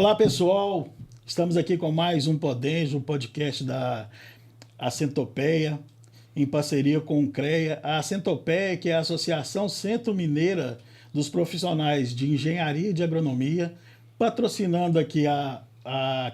Olá pessoal, estamos aqui com mais um Podenjo, um podcast da Centopeia, em parceria com o CREA. A Centopeia, que é a Associação Centro-Mineira dos Profissionais de Engenharia e de Agronomia, patrocinando aqui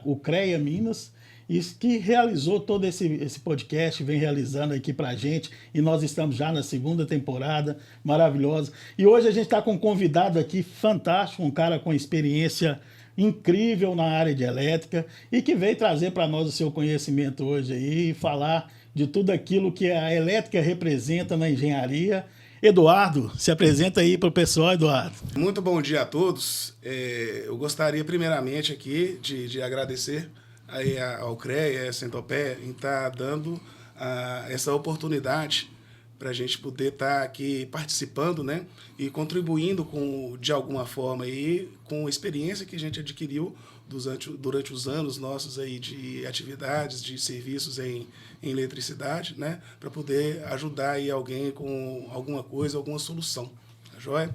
o CREA Minas, e que realizou todo esse podcast, vem realizando aqui pra gente, e nós estamos já na segunda temporada, maravilhosa. E hoje a gente está com um convidado aqui fantástico, um cara com experiência incrível na área de elétrica e que veio trazer para nós o seu conhecimento hoje aí e falar de tudo aquilo que a elétrica representa na engenharia. Eduardo, se apresenta aí para o pessoal, Eduardo. Muito bom dia a todos. Eu gostaria primeiramente aqui de agradecer aí ao CREA, à Centopeia, em estar dando essa oportunidade para a gente poder estar aqui participando, né, e contribuindo de alguma forma aí, com a experiência que a gente adquiriu durante os anos nossos aí de atividades, de serviços em eletricidade, né, para poder ajudar aí alguém com alguma coisa, alguma solução, tá joia?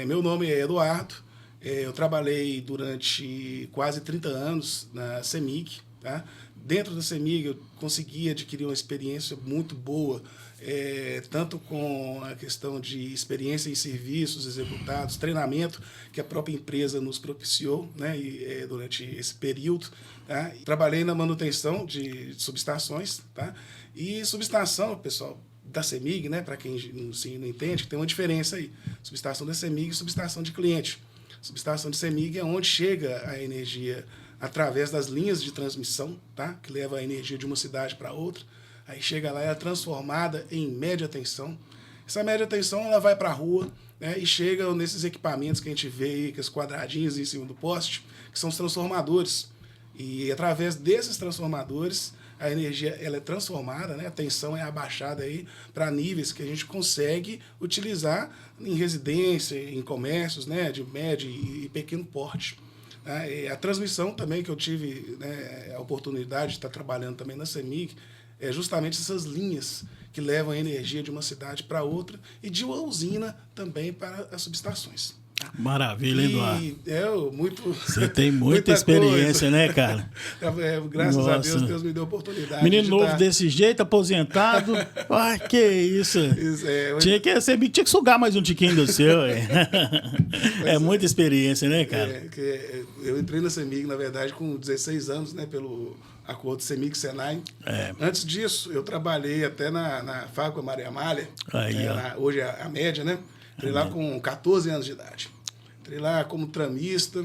Meu nome é Eduardo, eu trabalhei durante quase 30 anos na CEMIG, tá? Dentro da CEMIG eu consegui adquirir uma experiência muito boa, tanto com a questão de experiência em serviços executados, treinamento que a própria empresa nos propiciou, né, durante esse período. Tá? Trabalhei na manutenção de subestações, tá? E subestação, pessoal, da CEMIG, né, para quem não entende, tem uma diferença aí. Subestação da CEMIG e subestação de cliente. Subestação de CEMIG é onde chega a energia através das linhas de transmissão, tá? Que leva a energia de uma cidade para outra. Aí chega lá, é transformada em média tensão. Essa média tensão ela vai para a rua, né, e chega nesses equipamentos que a gente vê aí, com os quadradinhos em cima do poste, que são os transformadores. E através desses transformadores, a energia ela é transformada, né, a tensão é abaixada aí para níveis que a gente consegue utilizar em residência, em comércios, né, de médio e pequeno porte. A transmissão também que eu tive, né, a oportunidade de estar trabalhando também na CEMIG, é justamente essas linhas que levam a energia de uma cidade para outra e de uma usina também para as subestações. Maravilha, Eduardo. Você tem muita experiência, coisa, né, cara? Graças a Deus me deu a oportunidade. Menino novo desse jeito, aposentado. Ai, que isso. Tinha que sugar mais um tiquinho do seu. Muita experiência, né, cara? Eu entrei na CEMIG, na verdade, com 16 anos, né, pelo acordo CEMIG-SENAI. Antes disso, eu trabalhei até na fábrica Maria Amália, hoje é a média, né? Entrei lá com 14 anos de idade. Entrei lá como tramista,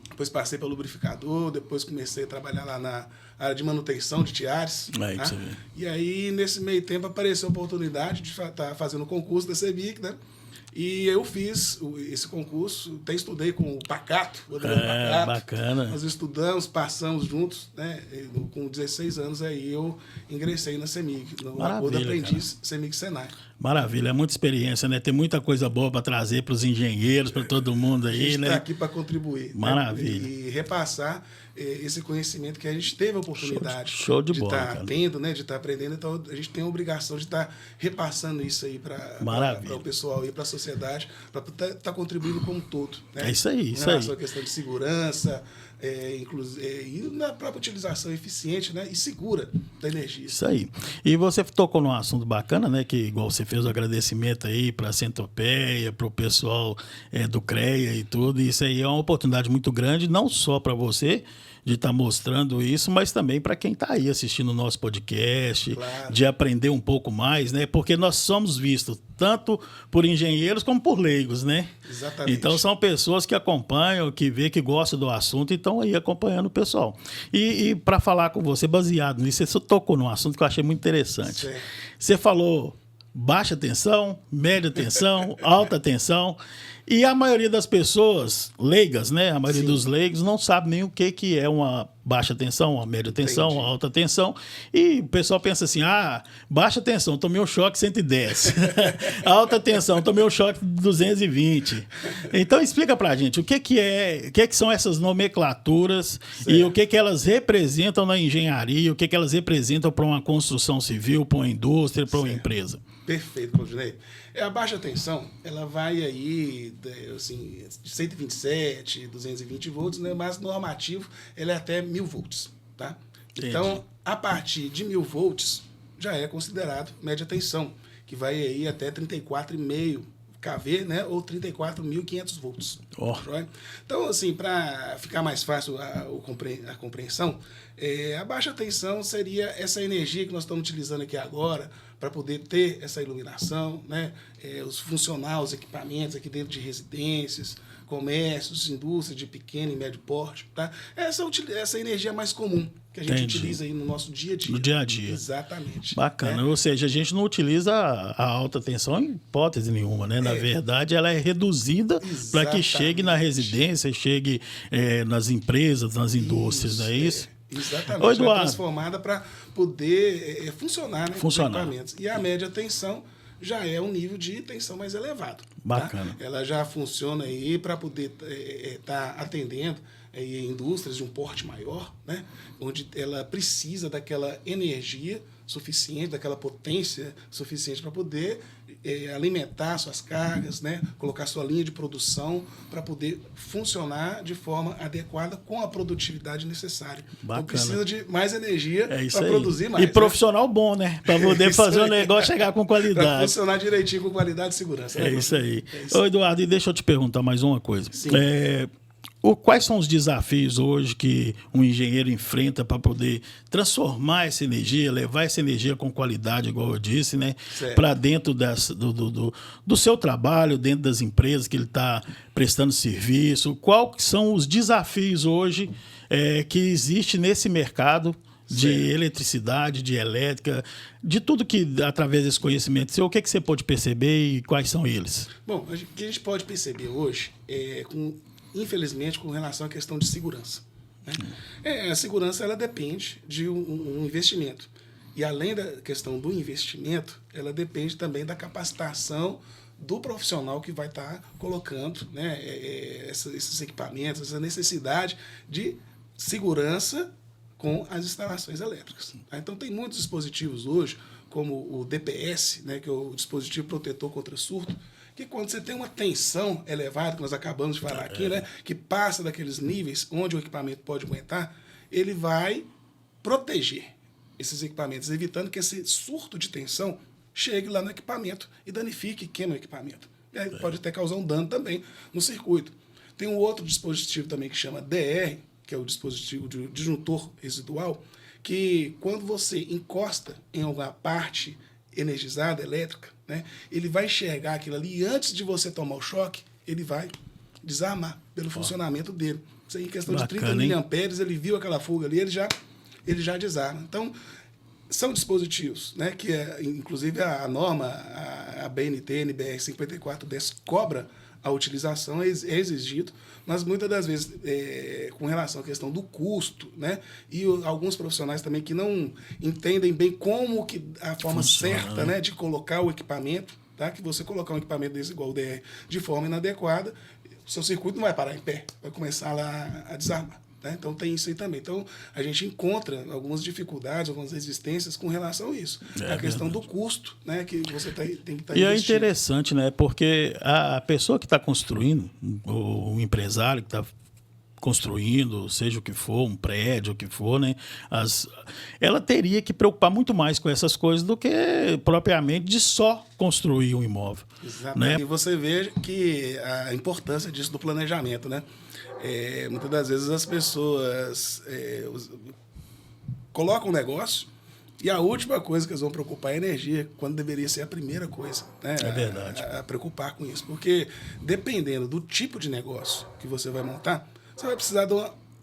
depois passei para lubrificador, depois comecei a trabalhar lá na área de manutenção de tiares. Tá? E aí, nesse meio tempo, apareceu a oportunidade de estar fazendo o concurso da CEMIG, né? E eu fiz esse concurso, até estudei com o Pacato, o Adriano Pacato. Bacana. Nós estudamos, passamos juntos, né? Com 16 anos aí eu ingressei na CEMIG, no acordo aprendiz CEMIG-SENAI. Maravilha, é muita experiência, né? Tem muita coisa boa para trazer para os engenheiros, para todo mundo aí, né? A gente está aqui para contribuir. Maravilha. Né? E repassar esse conhecimento que a gente teve a oportunidade Show de bola, estar tendo, né? De estar aprendendo. Então, a gente tem a obrigação de estar repassando isso aí para o pessoal e para a sociedade, para estar contribuindo como um todo. Né? É isso aí, isso aí. A questão de segurança, e na própria utilização eficiente, né, e segura da energia. Isso aí. E você tocou num assunto bacana, né, que igual você fez o agradecimento aí para a Centopeia, para o pessoal do CREA e tudo, e isso aí é uma oportunidade muito grande, não só para você de estar mostrando isso, mas também para quem está aí assistindo o nosso podcast, claro, de aprender um pouco mais, né? Porque nós somos vistos tanto por engenheiros como por leigos, né? Exatamente. Então são pessoas que acompanham, que vê, que gostam do assunto e estão aí acompanhando o pessoal. E para falar com você, baseado nisso, você tocou num assunto que eu achei muito interessante. Certo. Você falou baixa tensão, média tensão, alta tensão. E a maioria das pessoas leigas, né? A maioria dos leigos não sabe nem o que é uma baixa tensão, uma média tensão, uma alta tensão. E o pessoal pensa assim, baixa tensão, tomei um choque 110. Alta tensão, tomei um choque 220. Então explica pra gente o que são essas nomenclaturas, certo, e o que elas representam na engenharia, o que elas representam para uma construção civil, para uma indústria, para uma empresa. Perfeito, Claudinei. A baixa tensão, ela vai aí assim, de 127, 220 volts, né? Mas normativo ele é até 1000 volts. Tá? Então, a partir de 1000 volts, já é considerado média tensão, que vai aí até 34,5 kV, né, ou 34.500 volts. Oh. Então, assim, para ficar mais fácil a compreensão, a baixa tensão seria essa energia que nós estamos utilizando aqui agora para poder ter essa iluminação, né, funcionar os equipamentos aqui dentro de residências, comércios, indústrias de pequeno e médio porte. Tá? Essa energia mais comum que a gente utiliza aí no nosso dia a dia. No dia a dia. Exatamente. Bacana. Ou seja, a gente não utiliza a alta tensão em hipótese nenhuma, né? Na verdade, ela é reduzida para que chegue na residência, chegue nas empresas, nas indústrias, não é isso? Exatamente. Oi, Eduardo. É transformada para poder funcionar, né? Funcionar. E a média tensão já é um nível de tensão mais elevado. Bacana. Tá? Ela já funciona aí para poder estar atendendo indústrias de um porte maior, né? Onde ela precisa daquela energia suficiente, daquela potência suficiente para poder alimentar suas cargas, né? Colocar sua linha de produção para poder funcionar de forma adequada com a produtividade necessária. Bacana. Então precisa de mais energia para produzir mais. E profissional bom, né? Para poder fazer o negócio chegar com qualidade. Para funcionar direitinho com qualidade e segurança. Né, isso aí. Ô, Eduardo, e deixa eu te perguntar mais uma coisa. Sim. Quais são os desafios hoje que um engenheiro enfrenta para poder transformar essa energia, levar essa energia com qualidade, igual eu disse, né, para dentro do seu trabalho, dentro das empresas que ele está prestando serviço? Quais são os desafios hoje que existe nesse mercado de eletricidade, de elétrica, de tudo que, através desse conhecimento seu, o que você pode perceber e quais são eles? Bom, o que a gente pode perceber hoje infelizmente, com relação à questão de segurança. Né? A segurança ela depende de um investimento. E, além da questão do investimento, ela depende também da capacitação do profissional que vai estar colocando, né, esses equipamentos, essa necessidade de segurança com as instalações elétricas. Tá? Então, tem muitos dispositivos hoje, como o DPS, né, que é o dispositivo protetor contra surto, que quando você tem uma tensão elevada, que nós acabamos de falar aqui, né, que passa daqueles níveis onde o equipamento pode aguentar, ele vai proteger esses equipamentos, evitando que esse surto de tensão chegue lá no equipamento e danifique e queime o equipamento. E aí pode até causar um dano também no circuito. Tem um outro dispositivo também que chama DR, que é o dispositivo de disjuntor residual, que quando você encosta em alguma parte energizada, elétrica, né, ele vai enxergar aquilo ali e antes de você tomar o choque, ele vai desarmar pelo funcionamento dele. Isso aí, em questão de 30 miliamperes, ele viu aquela fuga ali, ele já desarma. Então, são dispositivos, né, que inclusive a norma, a BNT, NBR 5410, cobra a utilização, é exigido, mas muitas das vezes, com relação à questão do custo, né, e alguns profissionais também que não entendem bem como que a forma certa, né, de colocar o equipamento, tá, que você colocar um equipamento desse igual o DR de forma inadequada, o seu circuito não vai parar em pé, vai começar lá a desarmar. Né? Então tem isso aí também. Então a gente encontra algumas dificuldades, algumas resistências com relação a isso. A questão do custo, né? Que você tem que estar investindo. E é interessante, né? Porque a pessoa que está construindo, o empresário que está construindo, seja o que for, um prédio, o que for, né? Ela teria que preocupar muito mais com essas coisas do que propriamente de só construir um imóvel. Exatamente. Né? E você vê que a importância disso do planejamento, né? Muitas das vezes as pessoas colocam um negócio e a última coisa que eles vão preocupar é a energia, quando deveria ser a primeira coisa, né? É verdade. A preocupar com isso. Porque dependendo do tipo de negócio que você vai montar, você vai precisar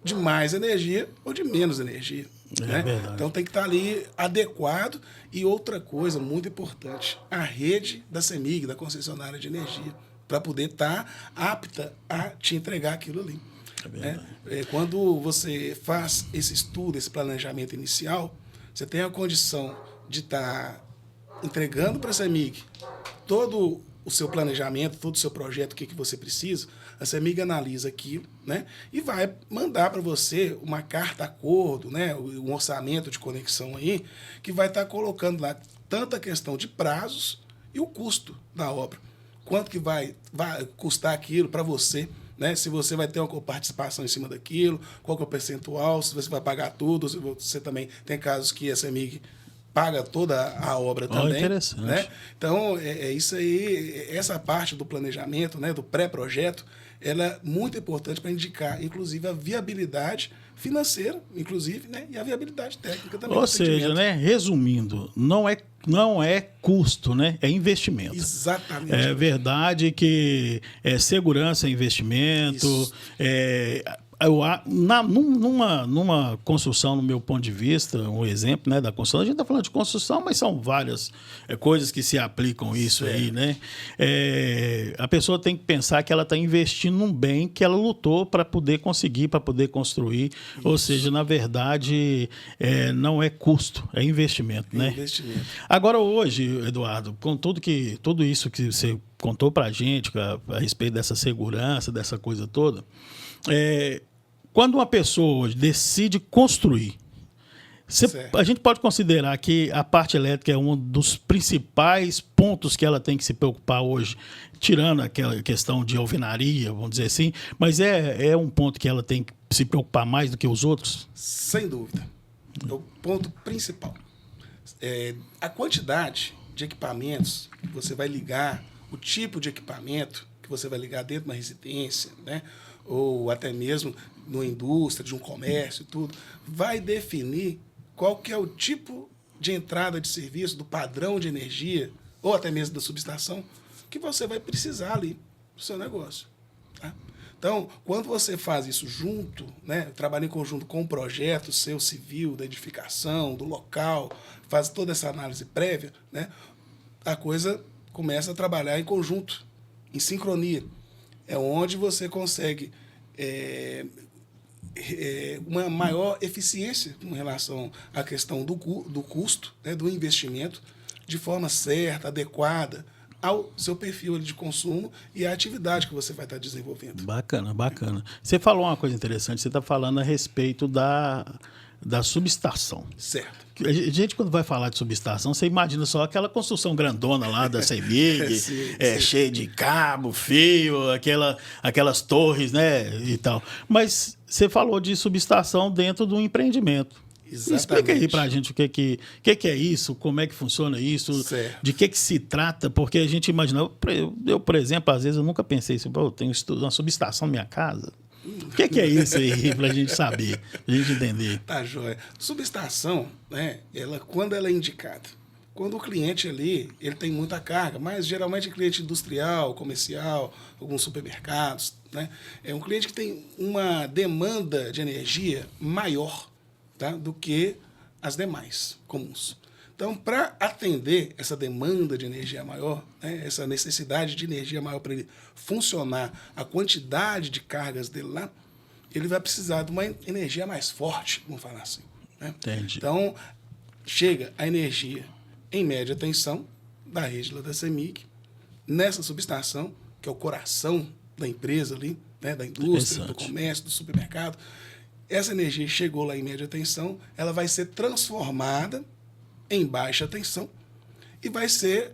de mais energia ou de menos energia. Né? Verdade. Então tem que estar ali adequado. E outra coisa muito importante, a rede da CEMIG, da concessionária de energia, para poder estar apta a te entregar aquilo ali. Né? Quando você faz esse estudo, esse planejamento inicial, você tem a condição de estar entregando para a CEMIG todo o seu planejamento, todo o seu projeto, o que você precisa. A CEMIG analisa aquilo, né, e vai mandar para você uma carta-acordo, né, um orçamento de conexão aí, que vai estar colocando lá tanto a questão de prazos e o custo da obra. quanto que vai custar aquilo para você, né? Se você vai ter uma participação em cima daquilo, qual que é o percentual, se você vai pagar tudo, se você também tem casos que a CEMIG paga toda a obra também. Interessante. Né? Então, isso aí, essa parte do planejamento, né, do pré-projeto, ela é muito importante para indicar, inclusive, a viabilidade financeira, inclusive, né, e a viabilidade técnica também. Ou seja, né, resumindo, não é custo, né, é investimento. Exatamente. É verdade que segurança é investimento, numa construção, no meu ponto de vista, um exemplo, né, da construção, a gente está falando de construção, mas são várias coisas que se aplicam isso aí, né? A pessoa tem que pensar que ela está investindo num bem que ela lutou para poder conseguir, para poder construir. Isso. Ou seja, na verdade, não é custo, é investimento, né? Investimento. Agora, hoje, Eduardo, com tudo isso que você contou para a gente a respeito dessa segurança, dessa coisa toda, quando uma pessoa decide construir, a gente pode considerar que a parte elétrica é um dos principais pontos que ela tem que se preocupar hoje, tirando aquela questão de alvenaria, vamos dizer assim, mas é um ponto que ela tem que se preocupar mais do que os outros? Sem dúvida. É o ponto principal. A quantidade de equipamentos que você vai ligar, o tipo de equipamento que você vai ligar dentro de uma residência, né? Ou até mesmo numa indústria, de um comércio, tudo, vai definir qual que é o tipo de entrada de serviço, do padrão de energia, ou até mesmo da subestação, que você vai precisar ali no seu negócio. Tá? Então, quando você faz isso junto, né, trabalha em conjunto com o projeto seu civil, da edificação, do local, faz toda essa análise prévia, né, a coisa começa a trabalhar em conjunto, em sincronia. É onde você consegue uma maior eficiência com relação à questão do custo, né, do investimento, de forma certa, adequada ao seu perfil de consumo e à atividade que você vai estar desenvolvendo. Bacana, bacana. Você falou uma coisa interessante, você está falando a respeito da subestação. Certo. A gente, quando vai falar de subestação, você imagina só aquela construção grandona lá da CEMIG, cheia de cabo, fio, aquelas torres, né, e tal. Mas você falou de subestação dentro do empreendimento. Exatamente. Explica aí pra gente o que é isso, como é que funciona isso, certo. De que se trata, porque a gente imagina, eu, por exemplo, às vezes eu nunca pensei assim, eu tenho uma subestação na minha casa. O que é isso aí, para a gente saber, para a gente entender? Tá, joia. Subestação, né, quando ela é indicada, quando o cliente ali, ele tem muita carga, mas geralmente é cliente industrial, comercial, alguns supermercados, né, é um cliente que tem uma demanda de energia maior, tá, do que as demais comuns. Então, para atender essa demanda de energia maior, né, essa necessidade de energia maior para ele funcionar, a quantidade de cargas dele lá, ele vai precisar de uma energia mais forte, vamos falar assim. Né? Entendi. Então, chega a energia em média tensão da rede lá da CEMIG, nessa subestação, que é o coração da empresa ali, né, da indústria, do comércio, do supermercado. Essa energia chegou lá em média tensão, ela vai ser transformada em baixa tensão e vai ser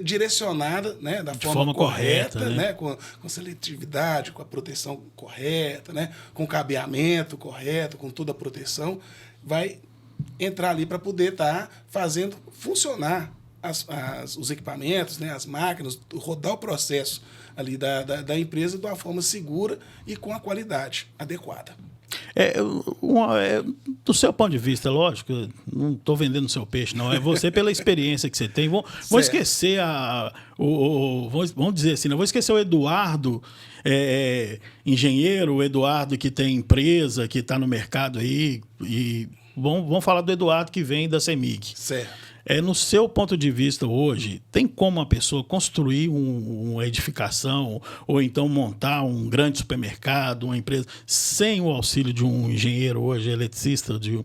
direcionada, né, da forma correta, né? Com seletividade, com a proteção correta, né, com o cabeamento correto, com toda a proteção, vai entrar ali para poder estar fazendo funcionar os equipamentos, né, as máquinas, rodar o processo ali da empresa de uma forma segura e com a qualidade adequada. Do seu ponto de vista, lógico, não estou vendendo o seu peixe, não. É você pela experiência que você tem. Vou esquecer vamos dizer assim, não vou esquecer o Eduardo, engenheiro, o Eduardo que tem empresa, que está no mercado aí, e vamos falar do Eduardo que vem da CEMIG. Certo. No seu ponto de vista hoje, tem como uma pessoa construir uma edificação ou então montar um grande supermercado, uma empresa, sem o auxílio de um engenheiro hoje, eletricista, de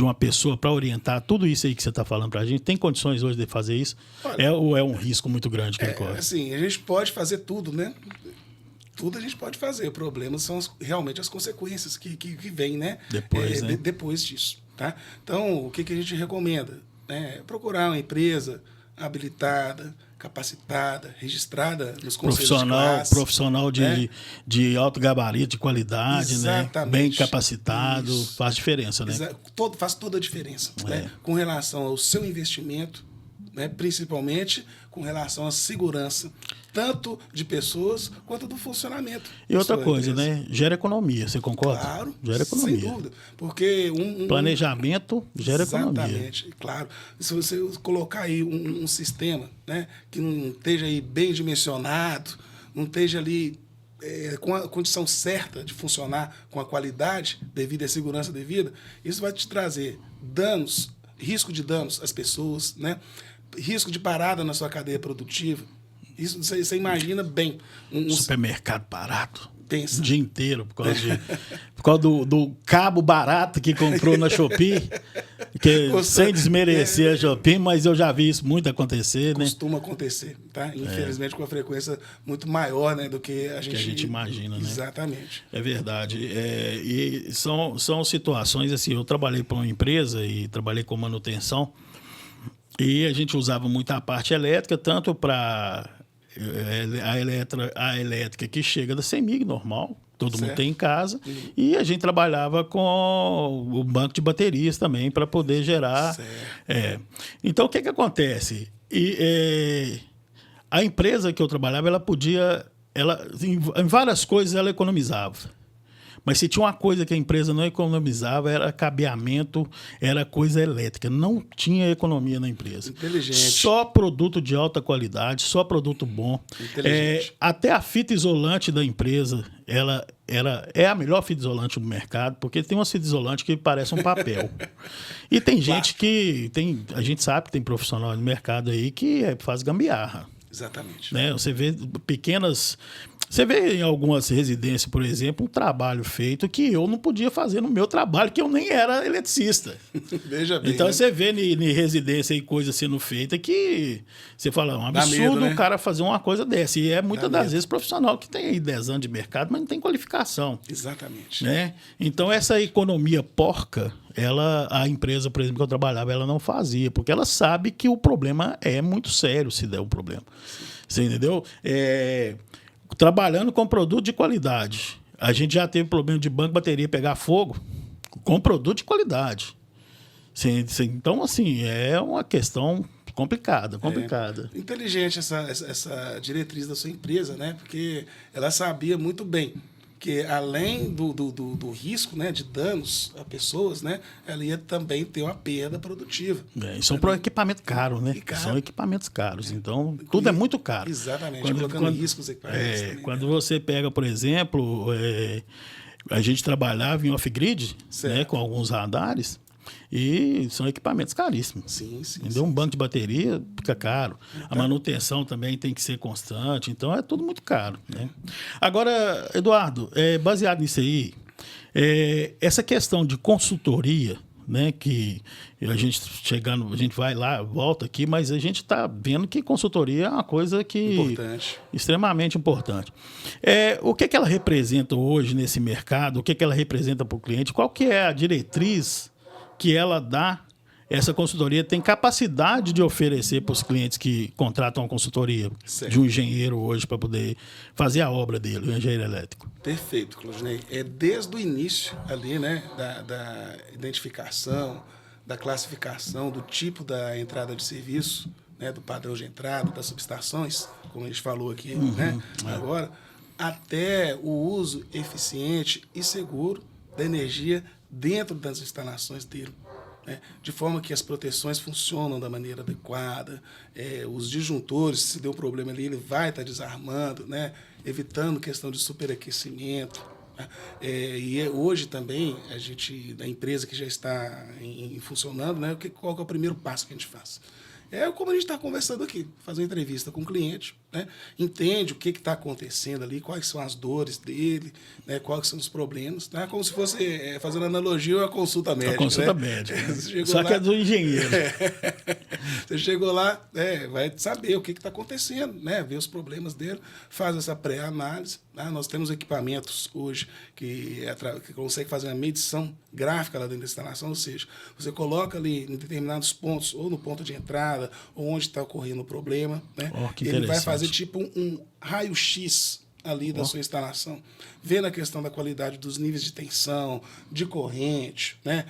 uma pessoa para orientar tudo isso aí que você está falando para a gente? Tem condições hoje de fazer isso? Olha, ou é um risco muito grande que ele corre? Assim, a gente pode fazer tudo, né? Tudo a gente pode fazer. O problema são realmente as consequências que vêm, né? Depois disso. Tá? Então, o que a gente recomenda? Procurar uma empresa habilitada, capacitada, registrada nos conselhos de classe. Profissional de alto gabarito, de qualidade, né? Bem capacitado, isso. Faz diferença, né? Faz toda a diferença, né? Com relação ao seu investimento, né? Principalmente com relação à segurança, tanto de pessoas quanto do funcionamento. E outra coisa, né? Gera economia, você concorda? Claro, gera economia. Sem dúvida. Porque planejamento gera economia. Exatamente, claro. Se você colocar aí um sistema, né, que não esteja aí bem dimensionado, não esteja ali com a condição certa de funcionar com a qualidade devida, a segurança devida, isso vai te trazer danos, risco de danos às pessoas, né? Risco de parada na sua cadeia produtiva. Isso você imagina bem. Supermercado parado. Pensa. O dia inteiro, por causa do cabo barato que comprou na Shopee. Sem desmerecer a Shopee, mas eu já vi isso muito acontecer. Costuma acontecer, tá? Infelizmente, com uma frequência muito maior, né, do que a gente imagina, né? Exatamente. É verdade. E são situações assim. Eu trabalhei para uma empresa e trabalhei com manutenção. E a gente usava muito a parte elétrica, tanto para a elétrica que chega da CEMIG normal, todo mundo tem em casa, e a gente trabalhava com o banco de baterias também para poder gerar. Então, o que acontece? A empresa que eu trabalhava, em várias coisas ela economizava. Mas se tinha uma coisa que a empresa não economizava, era cabeamento, era coisa elétrica. Não tinha economia na empresa. Inteligente. Só produto de alta qualidade, só produto bom. Inteligente. Até a fita isolante da empresa, ela é a melhor fita isolante do mercado, porque tem uma fita isolante que parece um papel. E tem gente a gente sabe que tem profissional no mercado aí que faz gambiarra. Exatamente. Né? Você vê Você vê em algumas residências, por exemplo, um trabalho feito que eu não podia fazer no meu trabalho, que eu nem era eletricista. Veja bem. Então, né? Você vê em residência aí coisa sendo feita que você fala, é um absurdo medo, né? O cara fazer uma coisa dessa. E muitas das vezes profissional que tem aí 10 anos de mercado, mas não tem qualificação. Exatamente. Né? Então, essa economia porca, a empresa, por exemplo, que eu trabalhava, ela não fazia, porque ela sabe que o problema é muito sério se der um problema. Sim. Você entendeu? Trabalhando com produto de qualidade. A gente já teve problema de banco de bateria pegar fogo com produto de qualidade. Então, assim, é uma questão complicada. Inteligente essa diretriz da sua empresa, né? Porque ela sabia muito bem que, além do risco, né, de danos a pessoas, né, ela ia também ter uma perda produtiva. São equipamentos caros, né? São equipamentos caros. Então, tudo é muito caro. Exatamente. Colocando riscos equipamentos. Quando você pega, por exemplo, a gente trabalhava em off-grid, né, com alguns radares, e são equipamentos caríssimos. Sim. Um banco de bateria fica caro. A manutenção também tem que ser constante. Então, é tudo muito caro. Né? Agora, Eduardo, baseado nisso aí, essa questão de consultoria, né, que a gente vai lá, volta aqui, mas a gente está vendo que consultoria é uma coisa extremamente importante. O que ela representa hoje nesse mercado? O que ela representa para o cliente? Qual que é a diretriz que ela dá? Essa consultoria tem capacidade de oferecer para os clientes que contratam uma consultoria de um engenheiro hoje para poder fazer a obra dele, o engenheiro elétrico. Perfeito, Claudinei. Desde o início ali, né, da identificação, da classificação, do tipo da entrada de serviço, né, do padrão de entrada, das subestações, como a gente falou aqui, né, agora, até o uso eficiente e seguro da energia dentro das instalações dele. Né? De forma que as proteções funcionam da maneira adequada, os disjuntores, se der um problema ali, ele vai estar desarmando, né? Evitando questão de superaquecimento. Né? E hoje também, da empresa que já está funcionando, né? Qual que é o primeiro passo que a gente faz? Como a gente está conversando aqui, fazer uma entrevista com o cliente, né? Entende o que está acontecendo ali, quais são as dores dele, né? Quais são os problemas. Né? Como se fosse, fazendo analogia, uma consulta médica. A consulta médica. Só que é do engenheiro. Você chegou lá, vai saber o que está acontecendo, né? Ver os problemas dele, faz essa pré-análise. Né? Nós temos equipamentos hoje que consegue fazer uma medição gráfica lá dentro da instalação, ou seja, você coloca ali em determinados pontos, ou no ponto de entrada, ou onde está ocorrendo o problema, né? Ele vai fazer tipo um raio-x ali da sua instalação, vendo a questão da qualidade dos níveis de tensão, de corrente, né?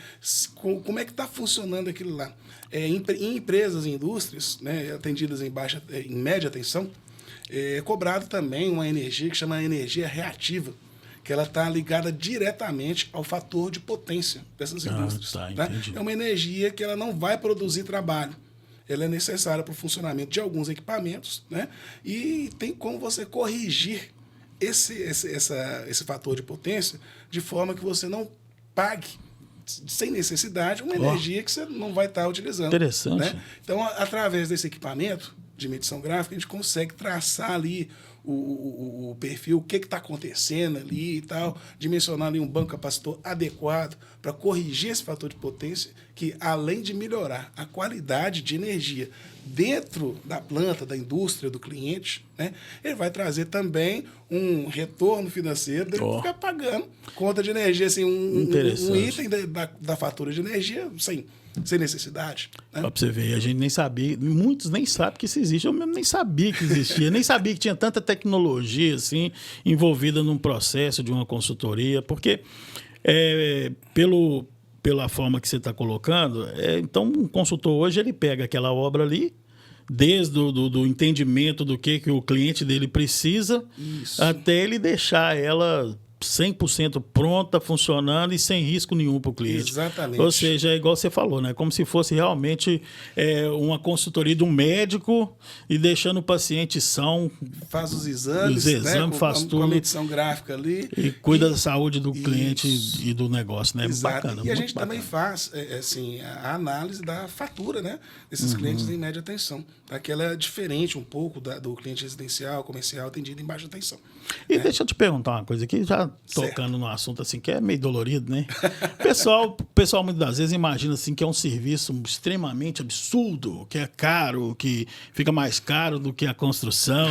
Como é que está funcionando aquilo lá. Em empresas e indústrias, né, atendidas em média tensão, é cobrado também uma energia que chama energia reativa, que ela está ligada diretamente ao fator de potência dessas indústrias. Tá, né? É uma energia que ela não vai produzir trabalho. Ela é necessária para o funcionamento de alguns equipamentos, né? E tem como você corrigir esse fator de potência de forma que você não pague sem necessidade uma energia que você não vai estar utilizando. Interessante. Né? Então, através desse equipamento de medição gráfica, a gente consegue traçar ali o perfil, o que está acontecendo ali e tal, dimensionar ali um banco capacitor adequado para corrigir esse fator de potência que, além de melhorar a qualidade de energia dentro da planta, da indústria, do cliente, né, ele vai trazer também um retorno financeiro dele ficar pagando conta de energia, assim, um item da fatura de energia sem necessidade. Né? Para você ver, a gente nem sabia, muitos nem sabem que isso existe, eu mesmo nem sabia que existia, nem sabia que tinha tanta tecnologia assim, envolvida num processo de uma consultoria, porque pela forma que você está colocando, então um consultor hoje ele pega aquela obra ali, desde do entendimento do que o cliente dele precisa, até ele deixar ela 100% pronta, funcionando e sem risco nenhum para o cliente. Exatamente. Ou seja, é igual você falou, né? Como se fosse realmente uma consultoria de um médico e deixando o paciente são. Faz os exames, né? Faz tudo. Com a medição gráfica ali. E cuida da saúde do cliente e do negócio, né? Exato. Bacana. E a gente também faz a análise da fatura, né? Desses clientes em média tensão. Tá? Que ela é diferente um pouco do cliente residencial, comercial, atendido em baixa tensão. E deixa eu te perguntar uma coisa aqui, já tocando num assunto assim que é meio dolorido, né? O pessoal muitas das vezes imagina assim que é um serviço extremamente absurdo, que é caro, que fica mais caro do que a construção.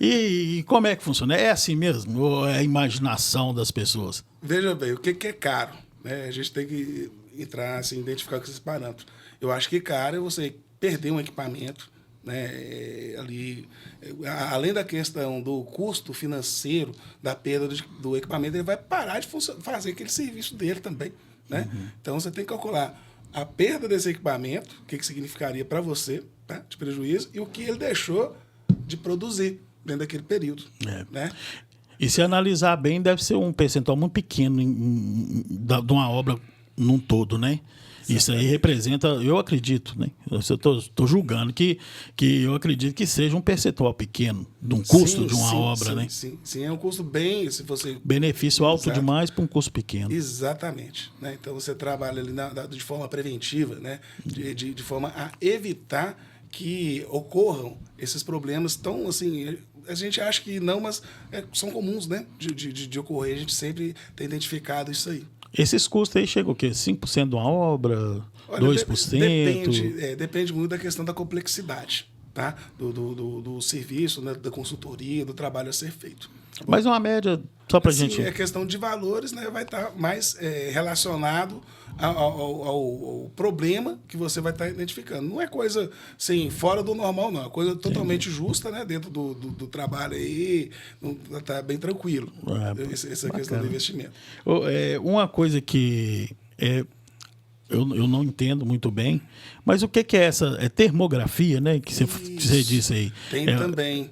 E como é que funciona? É assim mesmo? Ou é a imaginação das pessoas? Veja bem, o que é caro? Né? A gente tem que entrar, assim, identificar com esses parâmetros. Eu acho que caro é você perder um equipamento, né, ali, além da questão do custo financeiro da perda do equipamento, ele vai parar de fazer aquele serviço dele também, né? Então você tem que calcular a perda desse equipamento, o que significaria para você, tá, de prejuízo, e o que ele deixou de produzir dentro daquele período, né? E se analisar bem, deve ser um percentual muito pequeno de uma obra num todo, né? Isso aí representa, eu acredito, né? Eu estou julgando que eu acredito que seja um percentual pequeno de um custo de uma obra, né? Sim, é um custo bem, se você... Benefício alto demais para um custo pequeno. Exatamente. Né? Então você trabalha ali de forma preventiva, né? De forma a evitar que ocorram esses problemas tão, assim... A gente acha que não, mas são comuns, né? De ocorrer. A gente sempre tem identificado isso aí. Esses custos aí chegam o quê? 5% de uma obra? Olha, 2%? Depende muito da questão da complexidade, tá? Do serviço, né? Da consultoria, do trabalho a ser feito. Mas uma média, só para a gente... A questão de valores, né? Vai estar mais relacionado ao problema que você vai estar identificando. Não é coisa assim, fora do normal, não. É coisa totalmente justa, né? Dentro do trabalho aí, está bem tranquilo. Essa questão do investimento. Uma coisa que eu não entendo muito bem, mas o que é essa? É termografia, né? Que você disse aí. Tem também.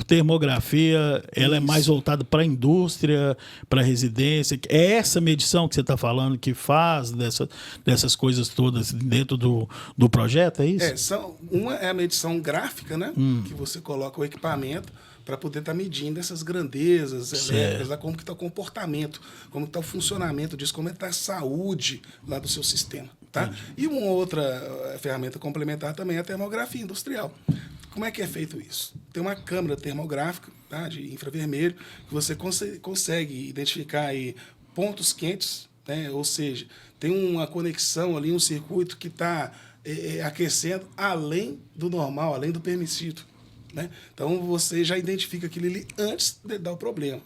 Termografia, ela é mais voltada para a indústria, para a residência. É essa medição que você está falando que faz dessas coisas todas dentro do projeto, é isso? Uma é a medição gráfica, né? Que você coloca o equipamento para poder estar medindo essas grandezas elétricas, como que está o comportamento, como que está o funcionamento disso, como está a saúde lá do seu sistema. Tá? E uma outra ferramenta complementar também é a termografia industrial. como é que é feito isso? Tem uma câmera termográfica, tá, de infravermelho, que você consegue identificar aí pontos quentes, né? Ou seja, tem uma conexão ali, um circuito que está aquecendo além do normal, além do permitido, né? Então, você já identifica aquilo ali antes de dar o problema.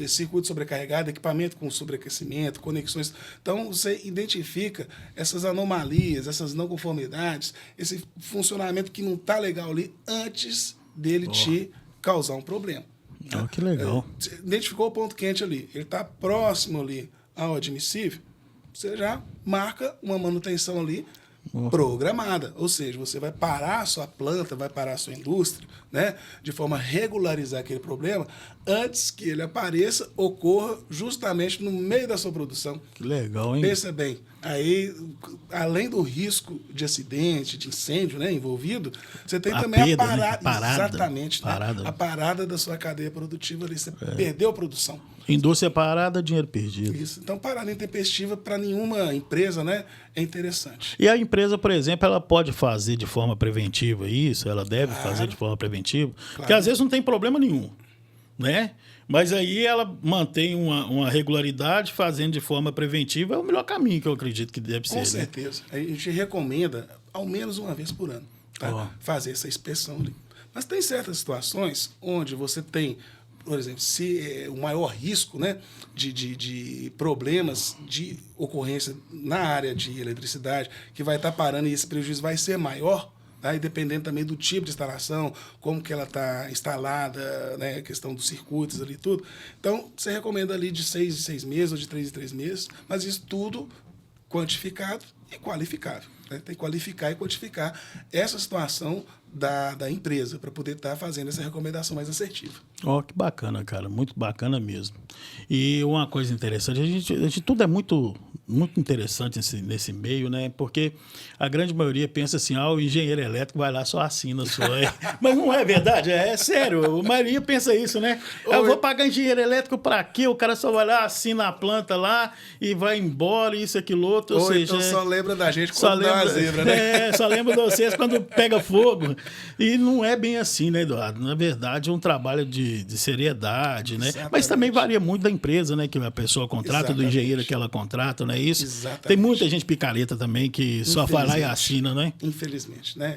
Circuito sobrecarregado, equipamento com sobreaquecimento, conexões. Então, você identifica essas anomalias, essas não conformidades, esse funcionamento que não está legal ali antes dele te causar um problema. Que legal. Identificou o ponto quente ali, ele está próximo ali ao admissível, você já marca uma manutenção ali programada, ou seja, você vai parar a sua planta, vai parar a sua indústria, né, de forma a regularizar aquele problema antes que ele apareça, ocorra justamente no meio da sua produção. Que legal, hein? Pensa bem, aí, além do risco de acidente, de incêndio, né, envolvido, você tem também a parada, exatamente, parada. Né, a parada da sua cadeia produtiva ali, você perdeu a produção. Indústria parada, dinheiro perdido. Isso. Então, parada intempestiva para nenhuma empresa, né, é interessante. E a empresa, por exemplo, ela pode fazer de forma preventiva isso? Ela deve fazer de forma preventiva? Claro. Porque às vezes não tem problema nenhum, né? Mas aí ela mantém uma regularidade fazendo de forma preventiva, é o melhor caminho que eu acredito que deve ser. Com certeza. Né? A gente recomenda ao menos uma vez por ano, tá? Fazer essa inspeção ali. Mas tem certas situações onde você tem, por exemplo, se o maior risco, né, de problemas de ocorrência na área de eletricidade, que vai estar parando e esse prejuízo vai ser maior, tá? E dependendo também do tipo de instalação, como que ela está instalada, né, a questão dos circuitos ali tudo. Então, você recomenda ali de 6 em 6 meses ou de 3 em 3 meses, mas isso tudo quantificado e qualificável. Né? Tem que qualificar e quantificar essa situação da empresa para poder estar fazendo essa recomendação mais assertiva. Que bacana, cara. Muito bacana mesmo. E uma coisa interessante, a gente tudo é muito interessante nesse meio, né? Porque a grande maioria pensa assim, o engenheiro elétrico vai lá, só assina só. Mas não é verdade, é sério. A maioria pensa isso, né? Eu vou pagar engenheiro elétrico para quê? O cara só vai lá, assina a planta lá e vai embora, isso, aquilo, outro. Ou seja, então só lembra da gente quando dá uma zebra, né? Só lembra de vocês quando pega fogo. E não é bem assim, né, Eduardo? Na verdade, é um trabalho de seriedade, né? Exatamente. Mas também varia muito da empresa, né? Que a pessoa contrata, exatamente, do engenheiro que ela contrata, não é isso? Exatamente. Tem muita gente picareta também que só vai lá e assina, né? Infelizmente, né?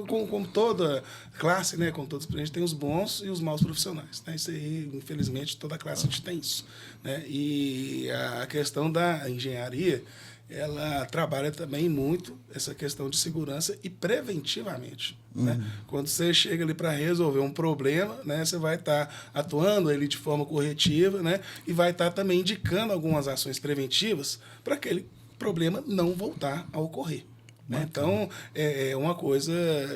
Como toda classe, né? Como todos, a gente tem os bons e os maus profissionais, né? Isso aí, infelizmente, toda classe a gente tem isso, né? E a questão da engenharia, ela trabalha também muito essa questão de segurança e preventivamente. Né? Quando você chega ali para resolver um problema, né, você vai estar atuando ali de forma corretiva, né, e vai estar também indicando algumas ações preventivas para aquele problema não voltar a ocorrer. Né? Então, é uma coisa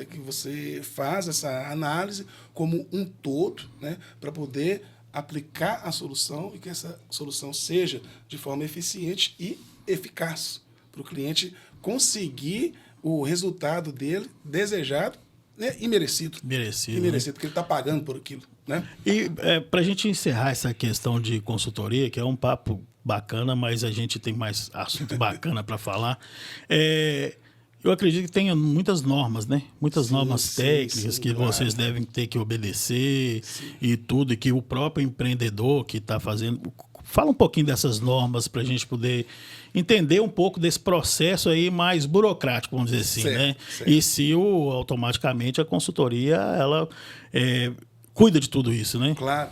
que você faz essa análise como um todo, né, para poder aplicar a solução e que essa solução seja de forma eficiente e eficaz para o cliente conseguir o resultado dele desejado, né, e merecido. Merecido, porque ele está pagando por aquilo. Né? E para a gente encerrar essa questão de consultoria, que é um papo bacana, mas a gente tem mais assunto bacana para falar, eu acredito que tenha muitas normas, né? Muitas normas técnicas que claro, vocês devem ter que obedecer e tudo, e que o próprio empreendedor que está fazendo... Fala um pouquinho dessas normas para a gente poder entender um pouco desse processo aí mais burocrático, vamos dizer assim, né? Certo. E se automaticamente a consultoria, ela cuida de tudo isso, né? Claro.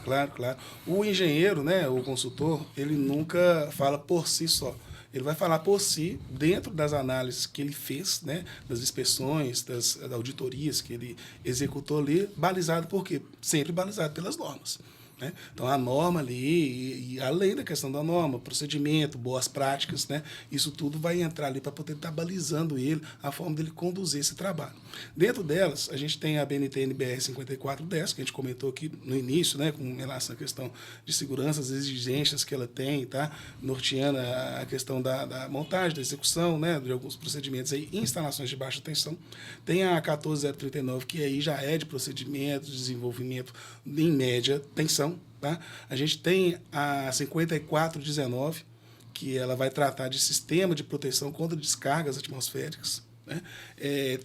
O engenheiro, né, o consultor, ele nunca fala por si só. Ele vai falar por si, dentro das análises que ele fez, né, das inspeções, das auditorias que ele executou ali, balizado por quê? Sempre balizado pelas normas. Né? Então, a norma ali, e além da questão da norma, procedimento, boas práticas, né? Isso tudo vai entrar ali para poder estar balizando ele, a forma dele conduzir esse trabalho. Dentro delas, a gente tem a BNT NBR 5410, que a gente comentou aqui no início, né? Com relação à questão de segurança, as exigências que ela tem, tá? Norteando a questão da montagem, da execução, né? De alguns procedimentos aí, instalações de baixa tensão. Tem a 14039, que aí já é de procedimento, de desenvolvimento em média tensão. Tá? A gente tem a 5419, que ela vai tratar de sistema de proteção contra descargas atmosféricas. né?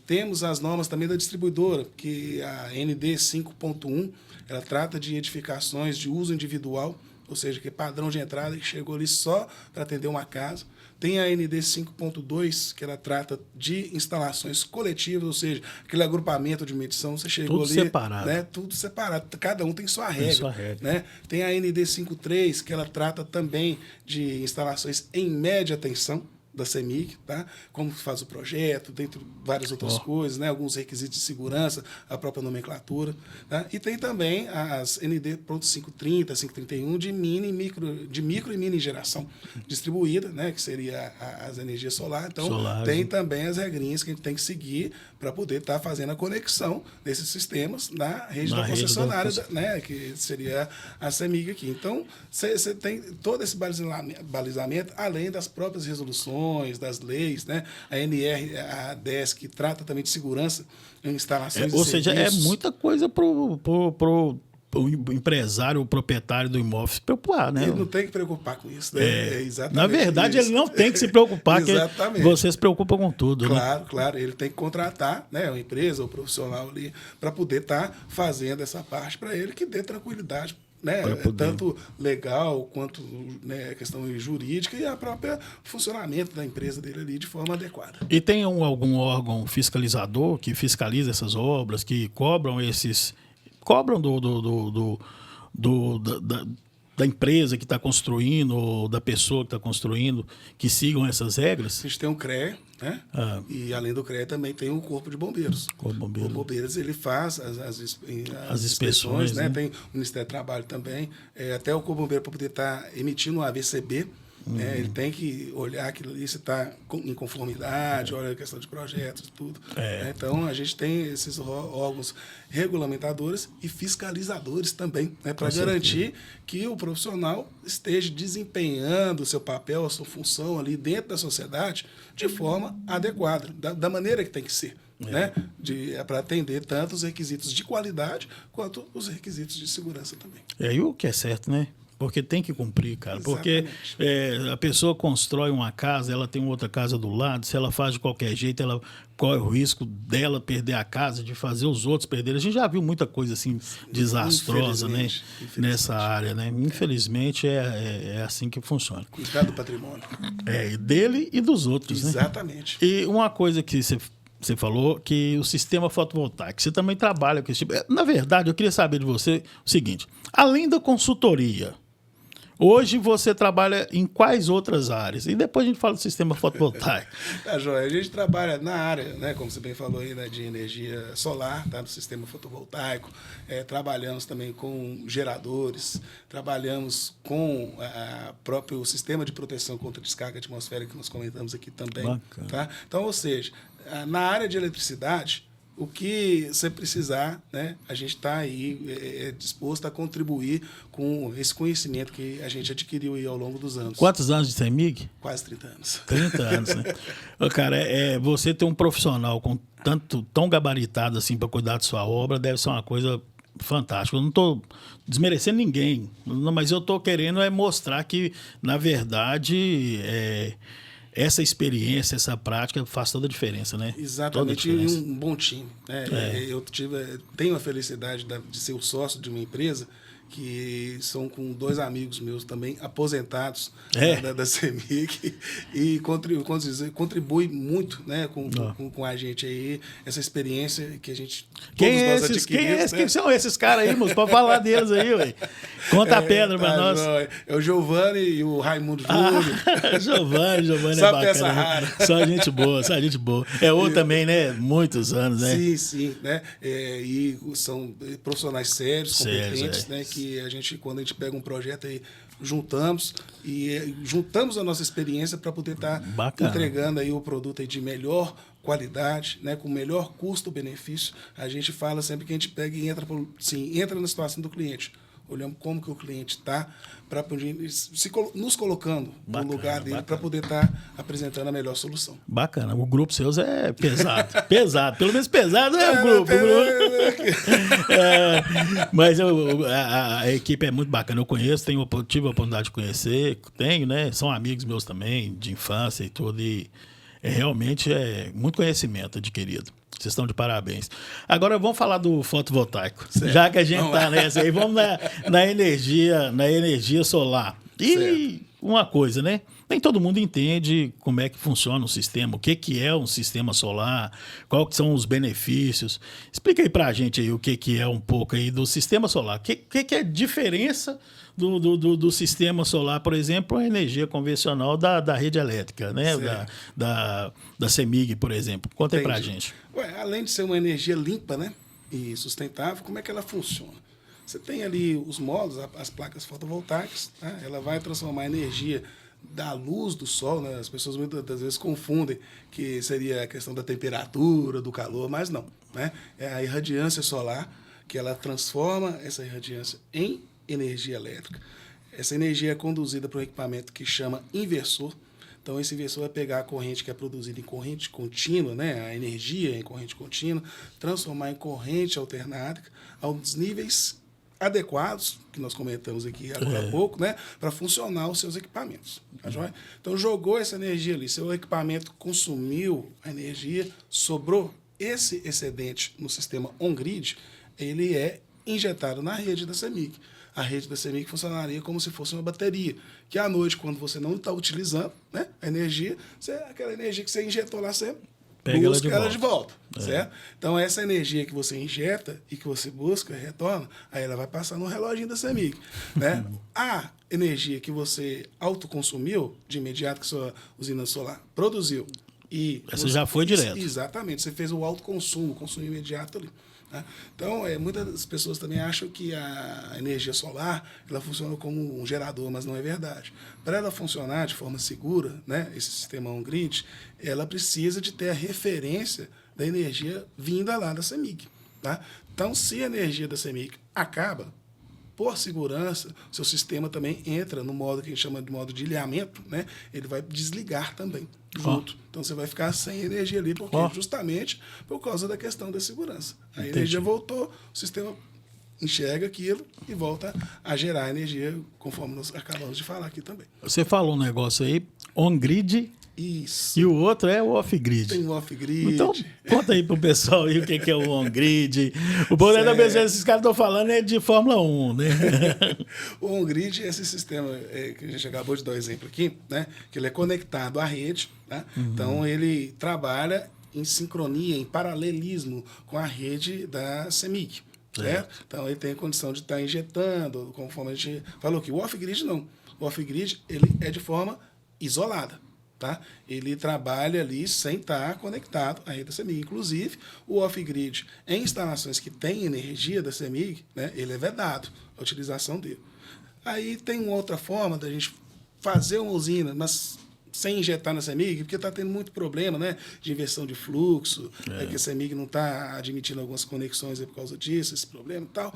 Temos as normas também da distribuidora, que a ND 5.1, ela trata de edificações de uso individual, ou seja, que é padrão de entrada que chegou ali só para atender uma casa. Tem a ND 5.2, que ela trata de instalações coletivas, ou seja, aquele agrupamento de medição, você chegou tudo ali... separado. Né, tudo separado, cada um tem sua regra. Sua regra. Né? Tem a ND 5.3, que ela trata também de instalações em média tensão, da CEMIG, tá? Como faz o projeto, dentre várias outras coisas, né? Alguns requisitos de segurança, a própria nomenclatura. Tá? E tem também as ND pronto 530, 531 de micro e mini geração distribuída, né? Que seria as energias solares. Então, tem também as regrinhas que a gente tem que seguir para poder estar fazendo a conexão desses sistemas na rede da concessionária, né? Que seria a CEMIG aqui. Então, você tem todo esse balizamento, além das próprias resoluções, das leis, né? A NR, a 10, que trata também de segurança em instalações ou seja, é muita coisa pro empresário, o proprietário do imóvel se preocupar, né? Ele não tem que preocupar com isso, né? Exatamente. Na verdade, ele não tem que se preocupar, Exatamente. Você se preocupa com tudo, claro, né? Claro. Ele tem que contratar, né, uma empresa ou profissional ali para poder estar fazendo essa parte para ele, que dê tranquilidade, né? Tanto legal quanto, né, questão jurídica e a própria funcionamento da empresa dele ali de forma adequada. E tem algum órgão fiscalizador que fiscaliza essas obras, que cobram da empresa que está construindo ou da pessoa que está construindo, que sigam essas regras? A gente tem um CREA, né? E além do CREA também tem o Corpo de Bombeiros. O Corpo de Bombeiros, ele faz as inspeções, né? Tem o Ministério do Trabalho também, até o Corpo de Bombeiros para poder estar emitindo um AVCB. Ele tem que olhar aquilo ali, se está em conformidade, olha a questão de projetos e tudo. Então, a gente tem esses órgãos regulamentadores e fiscalizadores também, né, para garantir que o profissional esteja desempenhando o seu papel, a sua função ali dentro da sociedade de forma adequada, da maneira que tem que ser. Né? Para atender tanto os requisitos de qualidade quanto os requisitos de segurança também. E o que é certo, né? Porque tem que cumprir, cara. Exatamente. Porque a pessoa constrói uma casa, ela tem outra casa do lado, se ela faz de qualquer jeito, ela corre o risco dela perder a casa, de fazer os outros perderem. A gente já viu muita coisa assim desastrosa, né? Nessa área, né? Infelizmente é assim que funciona. Cuidar do patrimônio. Dele e dos outros. Exatamente. Né? E uma coisa que você falou, que o sistema fotovoltaico, você também trabalha com esse tipo. Na verdade, eu queria saber de você o seguinte: além da consultoria, hoje você trabalha em quais outras áreas? E depois a gente fala do sistema fotovoltaico. Tá, Joia. A gente trabalha na área, né, como você bem falou aí, né, de energia solar, tá, no sistema fotovoltaico. Trabalhamos também com geradores, trabalhamos com o próprio sistema de proteção contra descarga atmosférica que nós comentamos aqui também. Bacana. Tá? Então, ou seja, na área de eletricidade, o que você precisar, né, a gente está aí disposto a contribuir com esse conhecimento que a gente adquiriu aí ao longo dos anos. Quantos anos de CEMIG? Quase 30 anos. 30 anos, né? Cara, você ter um profissional tão gabaritado assim para cuidar de sua obra deve ser uma coisa fantástica. Eu não estou desmerecendo ninguém, mas eu estou querendo mostrar que, na verdade, essa experiência, essa prática faz toda a diferença, né? Exatamente, e um bom time. Né? Eu tenho a felicidade de ser o sócio de uma empresa que são com 2 amigos meus também, aposentados da CEMIG, e contribui muito, né, com a gente aí, essa experiência que a gente... Quem são esses caras aí, moço? Pode falar deles aí, ué. Conta a pedra para nós. É o Giovanni e o Raimundo Júnior. Giovanni é só bacana. Peça rara. Só gente boa. Outro também, né? Muitos anos, né? Sim, né? E são profissionais sérios, competentes, né? Que a gente, quando a gente pega um projeto aí, juntamos a nossa experiência para poder estar entregando aí o produto aí de melhor qualidade, né, com melhor custo-benefício. A gente fala sempre que a gente pega e entra na situação do cliente. Olhamos como que o cliente está, para nos colocando no lugar dele para poder estar apresentando a melhor solução. Bacana. O grupo seus é pesado. Pesado. Pelo menos pesado é o grupo. Mas a equipe é muito bacana. Eu conheço, tive a oportunidade de conhecer. Né? São amigos meus também, de infância e tudo. E Realmente muito conhecimento adquirido. Vocês estão de parabéns. Agora vamos falar do fotovoltaico. Certo. Já que a gente está nessa aí, vamos na energia solar. E certo. Uma coisa, né? Nem todo mundo entende como é que funciona o sistema, o que é um sistema solar, quais são os benefícios. Explica aí pra gente aí o que é um pouco aí do sistema solar. O que é a diferença do sistema solar, por exemplo, a energia convencional da rede elétrica, né? Da CEMIG, por exemplo. Conta aí pra gente. Além de ser uma energia limpa, né, e sustentável, como é que ela funciona? Você tem ali os módulos, as placas fotovoltaicas, né? Ela vai transformar a energia da luz do sol, né? As pessoas muitas das vezes confundem que seria a questão da temperatura, do calor, mas não, né? É a irradiância solar que ela transforma essa irradiância em energia elétrica. Essa energia é conduzida para um equipamento que chama inversor. Então, esse inversor vai pegar a corrente que é produzida em corrente contínua, né? A energia em corrente contínua, transformar em corrente alternada aos níveis adequados, que nós comentamos aqui agora há pouco, né, para funcionar os seus equipamentos. Tá joia? Então, jogou essa energia ali, seu equipamento consumiu a energia, sobrou esse excedente no sistema on-grid, ele é injetado na rede da CEMIG. A rede da CEMIG funcionaria como se fosse uma bateria, que à noite, quando você não está utilizando, né, a energia, aquela energia que você injetou lá, você pega busca ela de volta, certo? Então, essa energia que você injeta e que você busca, retorna, aí ela vai passar no reloginho da CEMIG, né? A energia que você autoconsumiu, de imediato que sua usina solar produziu, e essa já foi direto. Exatamente, você fez o autoconsumo, consumo imediato ali. Né? Então, muitas pessoas também acham que a energia solar ela funciona como um gerador, mas não é verdade. Para ela funcionar de forma segura, né, esse sistema on-grid, ela precisa de ter a referência da energia vinda lá da CEMIG. Tá? Então, se a energia da CEMIG acaba, por segurança, seu sistema também entra no modo que a gente chama de modo de ilhamento, né? Ele vai desligar também junto. Então você vai ficar sem energia ali, porque justamente por causa da questão da segurança. A energia voltou, o sistema enxerga aquilo e volta a gerar energia, conforme nós acabamos de falar aqui também. Você falou um negócio aí, on-grid. Isso. E o outro é o off-grid. Tem o off-grid. Então, conta aí pro pessoal aí o que é o on-grid. O poder da pessoa, esses caras estão falando é de Fórmula 1, né? O on-grid é esse sistema que a gente acabou de dar um exemplo aqui, né? Que ele é conectado à rede, né? Então, ele trabalha em sincronia, em paralelismo com a rede da CEMIG. Certo? Então, ele tem a condição de estar injetando, conforme a gente falou aqui. O off-grid não. O off-grid ele é de forma isolada. Tá? Ele trabalha ali sem estar conectado à rede da CEMIG. Inclusive, o off-grid, em instalações que têm energia da CEMIG, né, ele é vedado a utilização dele. Aí tem uma outra forma da gente fazer uma usina, mas sem injetar na CEMIG, porque está tendo muito problema, né, de inversão de fluxo, que a CEMIG não está admitindo algumas conexões por causa disso, esse problema e tal.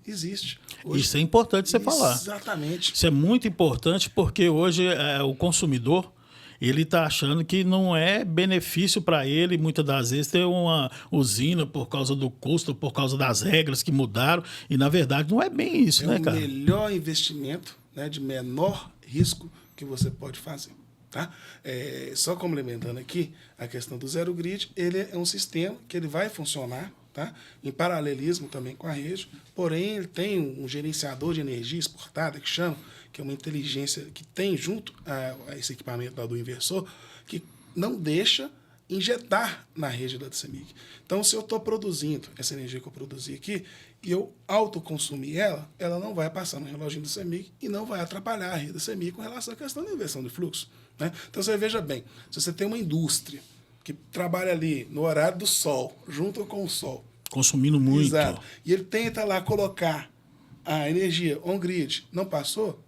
Existe. Hoje, isso é importante você falar. Exatamente. Isso é muito importante porque hoje o consumidor ele está achando que não é benefício para ele, muitas das vezes, ter uma usina por causa do custo, por causa das regras que mudaram, e, na verdade, não é bem isso, né, cara? É o melhor investimento, né, de menor risco que você pode fazer. Tá? Só complementando aqui, a questão do zero grid, ele é um sistema que ele vai funcionar, tá, em paralelismo também com a rede, porém ele tem um gerenciador de energia exportada, que é uma inteligência que tem junto a esse equipamento do inversor, que não deixa injetar na rede da CEMIG. Então, se eu estou produzindo essa energia que eu produzi aqui e eu autoconsumir ela não vai passar no reloginho da CEMIG e não vai atrapalhar a rede da CEMIG com relação à questão da inversão de fluxo. Né? Então, você veja bem, se você tem uma indústria que trabalha ali no horário do sol, junto com o sol, consumindo muito. Exato. E ele tenta lá colocar a energia on-grid, não passou,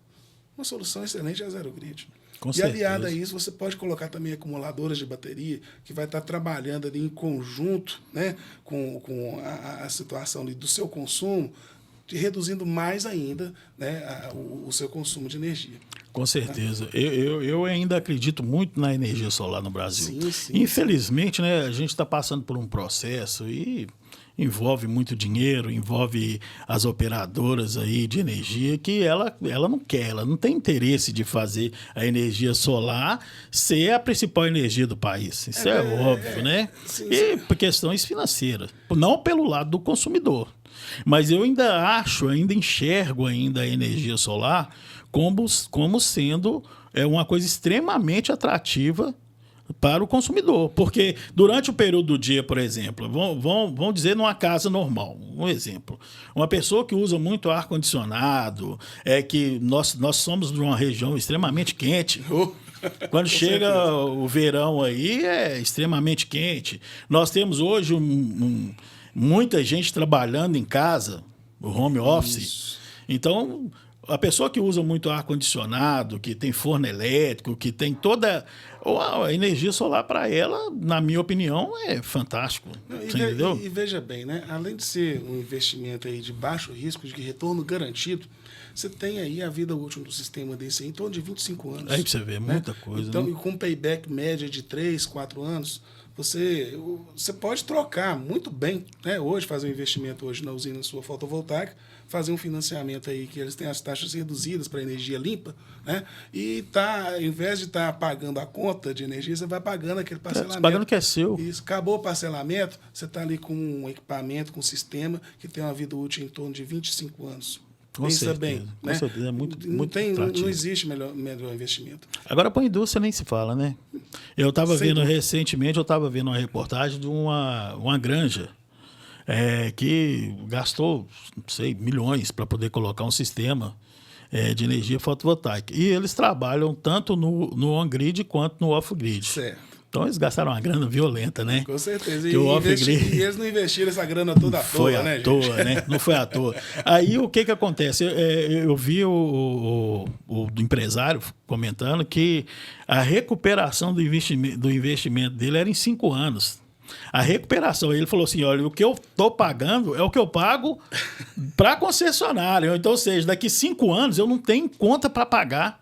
uma solução excelente é a zero grid. E aliado a isso, você pode colocar também acumuladoras de bateria, que vai estar trabalhando ali em conjunto, né, com a situação ali do seu consumo, reduzindo mais ainda, né, o seu consumo de energia. Com certeza. Eu ainda acredito muito na energia solar no Brasil. Sim. Infelizmente, né, a gente está passando por um processo e envolve muito dinheiro, envolve as operadoras aí de energia, que ela não quer, ela não tem interesse de fazer a energia solar ser a principal energia do país. Isso é óbvio, né? Sim, e por questões financeiras, não pelo lado do consumidor. Mas eu ainda enxergo ainda a energia solar como sendo uma coisa extremamente atrativa para o consumidor. Porque durante o período do dia, por exemplo, vamos dizer numa casa normal, um exemplo. Uma pessoa que usa muito ar-condicionado, que nós somos de uma região extremamente quente. Quando chega o verão aí, é extremamente quente. Nós temos hoje muita gente trabalhando em casa, o home office. Isso. Então, a pessoa que usa muito ar-condicionado, que tem forno elétrico, que tem toda a energia solar, para ela, na minha opinião, é fantástico. Entendeu? E veja bem, né? Além de ser um investimento aí de baixo risco, de retorno garantido, você tem aí a vida útil do sistema desse aí em torno de 25 anos. Aí você vê, muita coisa. Então, né? E com payback média de 3, 4 anos, você pode trocar muito bem, né? Hoje, fazer um investimento hoje na usina sua fotovoltaica, fazer um financiamento aí que eles têm as taxas reduzidas para energia limpa, né? E ao invés de estar pagando a conta de energia, você vai pagando aquele parcelamento. Você pagando que é seu. Isso, acabou o parcelamento, você está ali com um equipamento, com um sistema que tem uma vida útil em torno de 25 anos. Pensa bem, né? Com certeza, é muito não existe melhor investimento. Agora, para a indústria nem se fala, né? Eu estava vendo recentemente, uma reportagem de uma granja que gastou, não sei, milhões para poder colocar um sistema de energia fotovoltaica. E eles trabalham tanto no on-grid quanto no off-grid. Certo. Então eles gastaram uma grana violenta, né? Com certeza. E eles não investiram essa grana toda à toa, né, gente? Foi à toa, né? Não foi à toa. Aí o que acontece? Eu vi o empresário comentando que a recuperação do investimento dele era em 5 anos. A recuperação, ele falou assim, olha, o que eu estou pagando é o que eu pago para a concessionária. Então, ou seja, daqui 5 anos eu não tenho conta para pagar.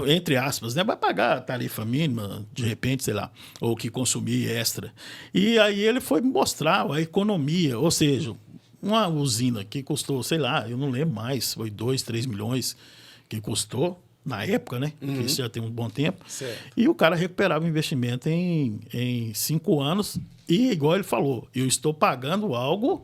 Entre aspas, né? Vai pagar a tarifa mínima, de repente, sei lá, ou que consumir extra. E aí ele foi mostrar a economia, ou seja, uma usina que custou, sei lá, eu não lembro mais, foi 2, 3 milhões que custou na época, né? Que isso já tem um bom tempo. Certo. E o cara recuperava o investimento em 5 anos e, igual ele falou, eu estou pagando algo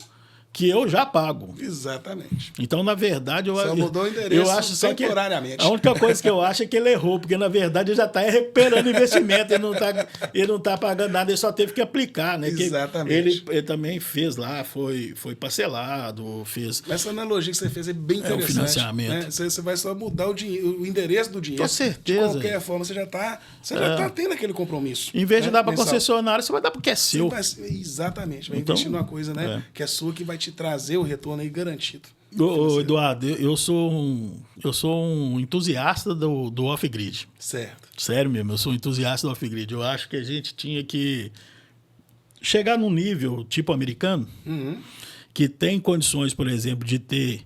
que eu já pago. Exatamente. Então, na verdade, só mudou o endereço eu acho só temporariamente. A única coisa que eu acho é que ele errou, porque, na verdade, ele já está recuperando investimento, ele não tá pagando nada, ele só teve que aplicar, né? Exatamente. Ele também fez lá, foi parcelado, fez... Essa analogia que você fez é bem interessante. O financiamento. Né? Você vai só mudar o endereço do dinheiro. Com certeza. De qualquer forma, você já está tendo aquele compromisso. Em vez de dar para a concessionária, você vai dar porque é seu. Exatamente. Vai investir numa coisa, né? Que é sua, que vai te trazer o retorno aí garantido. Eduardo, eu sou um entusiasta do off-grid. Certo. Sério mesmo, eu sou um entusiasta do off-grid. Eu acho que a gente tinha que chegar num nível tipo americano, que tem condições, por exemplo, de ter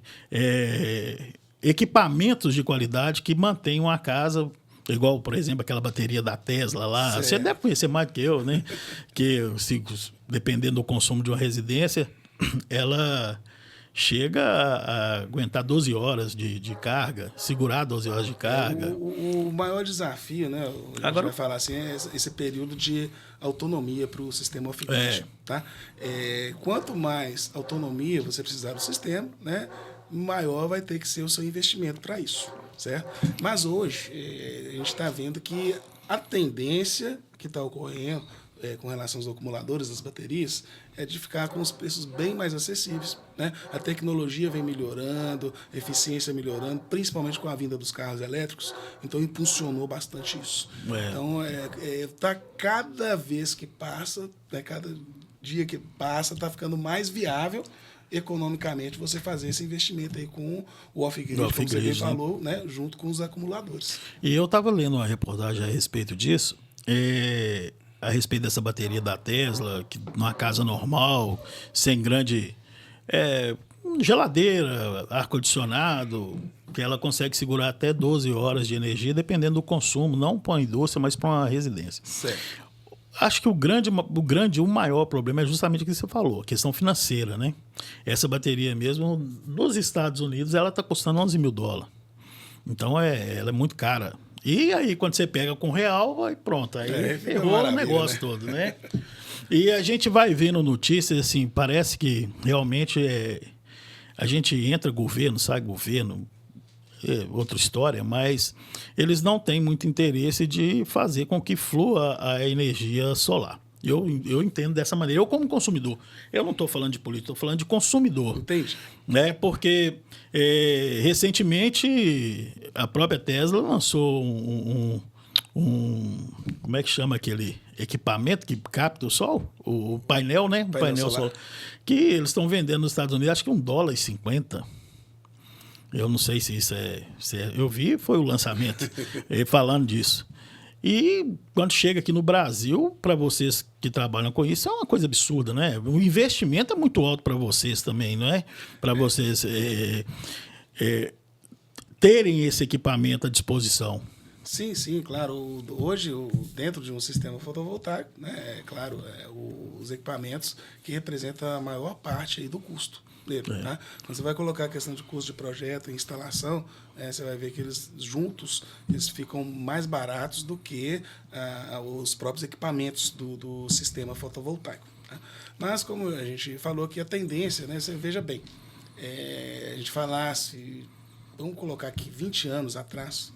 equipamentos de qualidade que mantenham a casa... Igual, por exemplo, aquela bateria da Tesla lá. Certo. Você deve conhecer mais do que eu, né? Que, dependendo do consumo de uma residência, ela chega a aguentar 12 horas de carga, segurar 12 horas de carga. O maior desafio, né? A gente vai falar assim, é esse período de autonomia para o sistema off-grid. Tá? Quanto mais autonomia você precisar do sistema, né, maior vai ter que ser o seu investimento para isso. Certo? Mas hoje a gente está vendo que a tendência que está ocorrendo com relação aos acumuladores, das baterias, é de ficar com os preços bem mais acessíveis. Né? A tecnologia vem melhorando, a eficiência melhorando, principalmente com a vinda dos carros elétricos, então impulsionou bastante isso. Então, cada vez que passa, né, cada dia que passa, está ficando mais viável economicamente você fazer esse investimento aí com o off-grid, como você bem falou, né, junto com os acumuladores. E eu estava lendo uma reportagem a respeito disso, a respeito dessa bateria da Tesla, que numa casa normal, sem grande geladeira, ar-condicionado, que ela consegue segurar até 12 horas de energia, dependendo do consumo, não para a indústria, mas para uma residência. Certo. acho que o maior problema é justamente o que você falou, a questão financeira, né? Essa bateria mesmo, nos Estados Unidos, ela está custando $11.000. Então, ela é muito cara. E aí, quando você pega com real, aí pronto, aí ferrou o negócio, né? Todo, né? E a gente vai vendo notícias, assim, parece que realmente a gente entra governo, sai governo, outra história, mas eles não têm muito interesse de fazer com que flua a energia solar. Eu entendo dessa maneira. Eu, como consumidor, eu não estou falando de político, estou falando de consumidor. Entendi. Né? Porque recentemente a própria Tesla lançou como é que chama aquele equipamento que capta o sol? O painel, né? O painel solar. Que eles estão vendendo nos Estados Unidos, acho que $1,50. Eu não sei se isso é. Eu vi, foi o lançamento falando disso. E quando chega aqui no Brasil, para vocês que trabalham com isso, é uma coisa absurda, né? O investimento é muito alto para vocês também, não é? Para vocês terem esse equipamento à disposição. Sim, claro. Hoje, dentro de um sistema fotovoltaico, né, claro, os equipamentos que representam a maior parte aí do custo dele. Tá? Quando você vai colocar a questão de custo de projeto e instalação, você vai ver que eles juntos eles ficam mais baratos do que os próprios equipamentos do sistema fotovoltaico. Tá? Mas, como a gente falou aqui, a tendência, né, você veja bem, a gente falasse, vamos colocar aqui 20 anos atrás,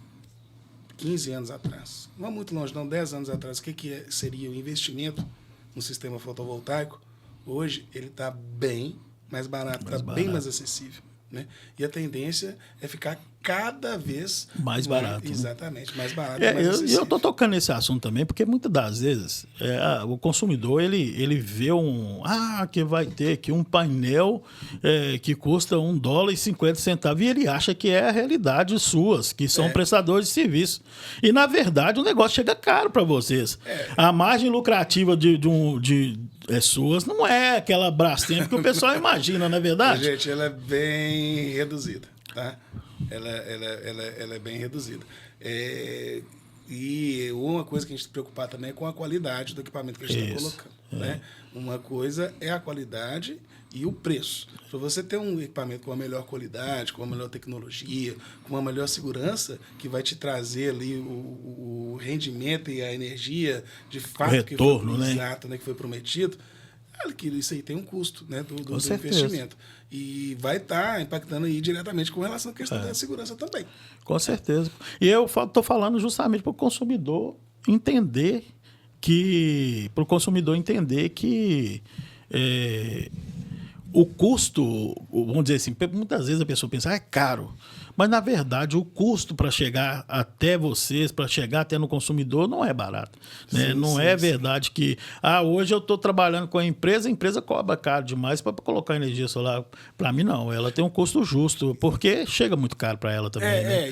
15 anos atrás, não muito longe, não, 10 anos atrás, o que seria o investimento no sistema fotovoltaico? Hoje ele está bem mais barato, está bem mais acessível. Né? E a tendência é ficar cada vez mais barato. Exatamente, mais barato. Mais acessível. Eu estou tocando nesse assunto também, porque muitas das vezes o consumidor ele vê que vai ter aqui um painel que custa $1,50 e ele acha que é a realidade suas, que são prestadores de serviço. E, na verdade, o negócio chega caro para vocês. A margem lucrativa de suas não é aquela Brastemp que o pessoal imagina, não é verdade? Gente, ela é bem reduzida, tá? Ela é bem reduzida. E uma coisa que a gente se preocupar também é com a qualidade do equipamento que a gente está colocando. Né? Uma coisa é a qualidade e o preço. Para você ter um equipamento com a melhor qualidade, com a melhor tecnologia, com uma melhor segurança, que vai te trazer ali o rendimento e a energia de fato, o retorno, exato, né, que foi prometido, isso aí tem um custo, né, do investimento. E vai estar impactando aí diretamente com relação à questão da segurança também. Com certeza. E eu estou falando justamente para o consumidor entender que o custo, vamos dizer assim, muitas vezes a pessoa pensa, é caro. Mas, na verdade, o custo para chegar até vocês, para chegar até no consumidor, não é barato. Né? Não é verdade que, hoje eu estou trabalhando com a empresa cobra caro demais para colocar energia solar. Para mim, não. Ela tem um custo justo, porque chega muito caro para ela também. Né?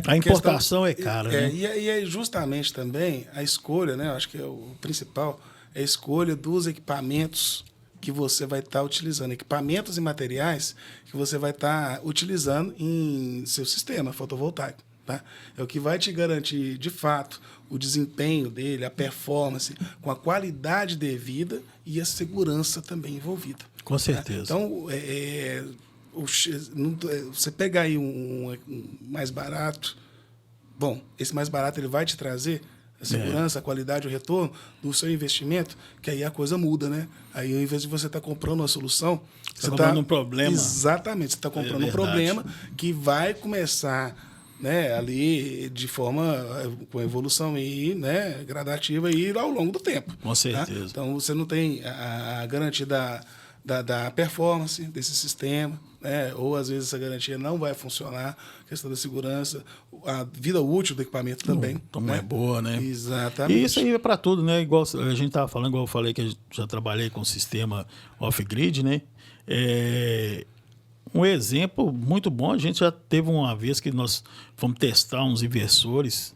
A importação é cara. Né? E é justamente também a escolha, né? Acho que é o principal, é a escolha dos equipamentos que você vai estar utilizando, equipamentos e materiais que você vai estar utilizando em seu sistema fotovoltaico. Tá? É o que vai te garantir, de fato, o desempenho dele, a performance, com a qualidade devida e a segurança também envolvida. Com certeza. Tá? Então, você pegar aí um mais barato, bom, esse mais barato ele vai te trazer a segurança, a qualidade, o retorno do seu investimento, que aí a coisa muda, né? Aí, ao invés de você estar comprando uma solução, você está comprando um problema. Exatamente, você está comprando um problema que vai começar, né, ali de forma com evolução aí, né, gradativa e ao longo do tempo. Com certeza. Tá? Então você não tem a garantia da performance desse sistema, né? Ou às vezes essa garantia não vai funcionar, a questão da segurança, a vida útil do equipamento também. Não é boa, né? Exatamente. E isso aí é para tudo, né? Igual a gente estava falando, igual eu falei que eu já trabalhei com sistema off-grid, né? Um exemplo muito bom, a gente já teve uma vez que nós fomos testar uns inversores.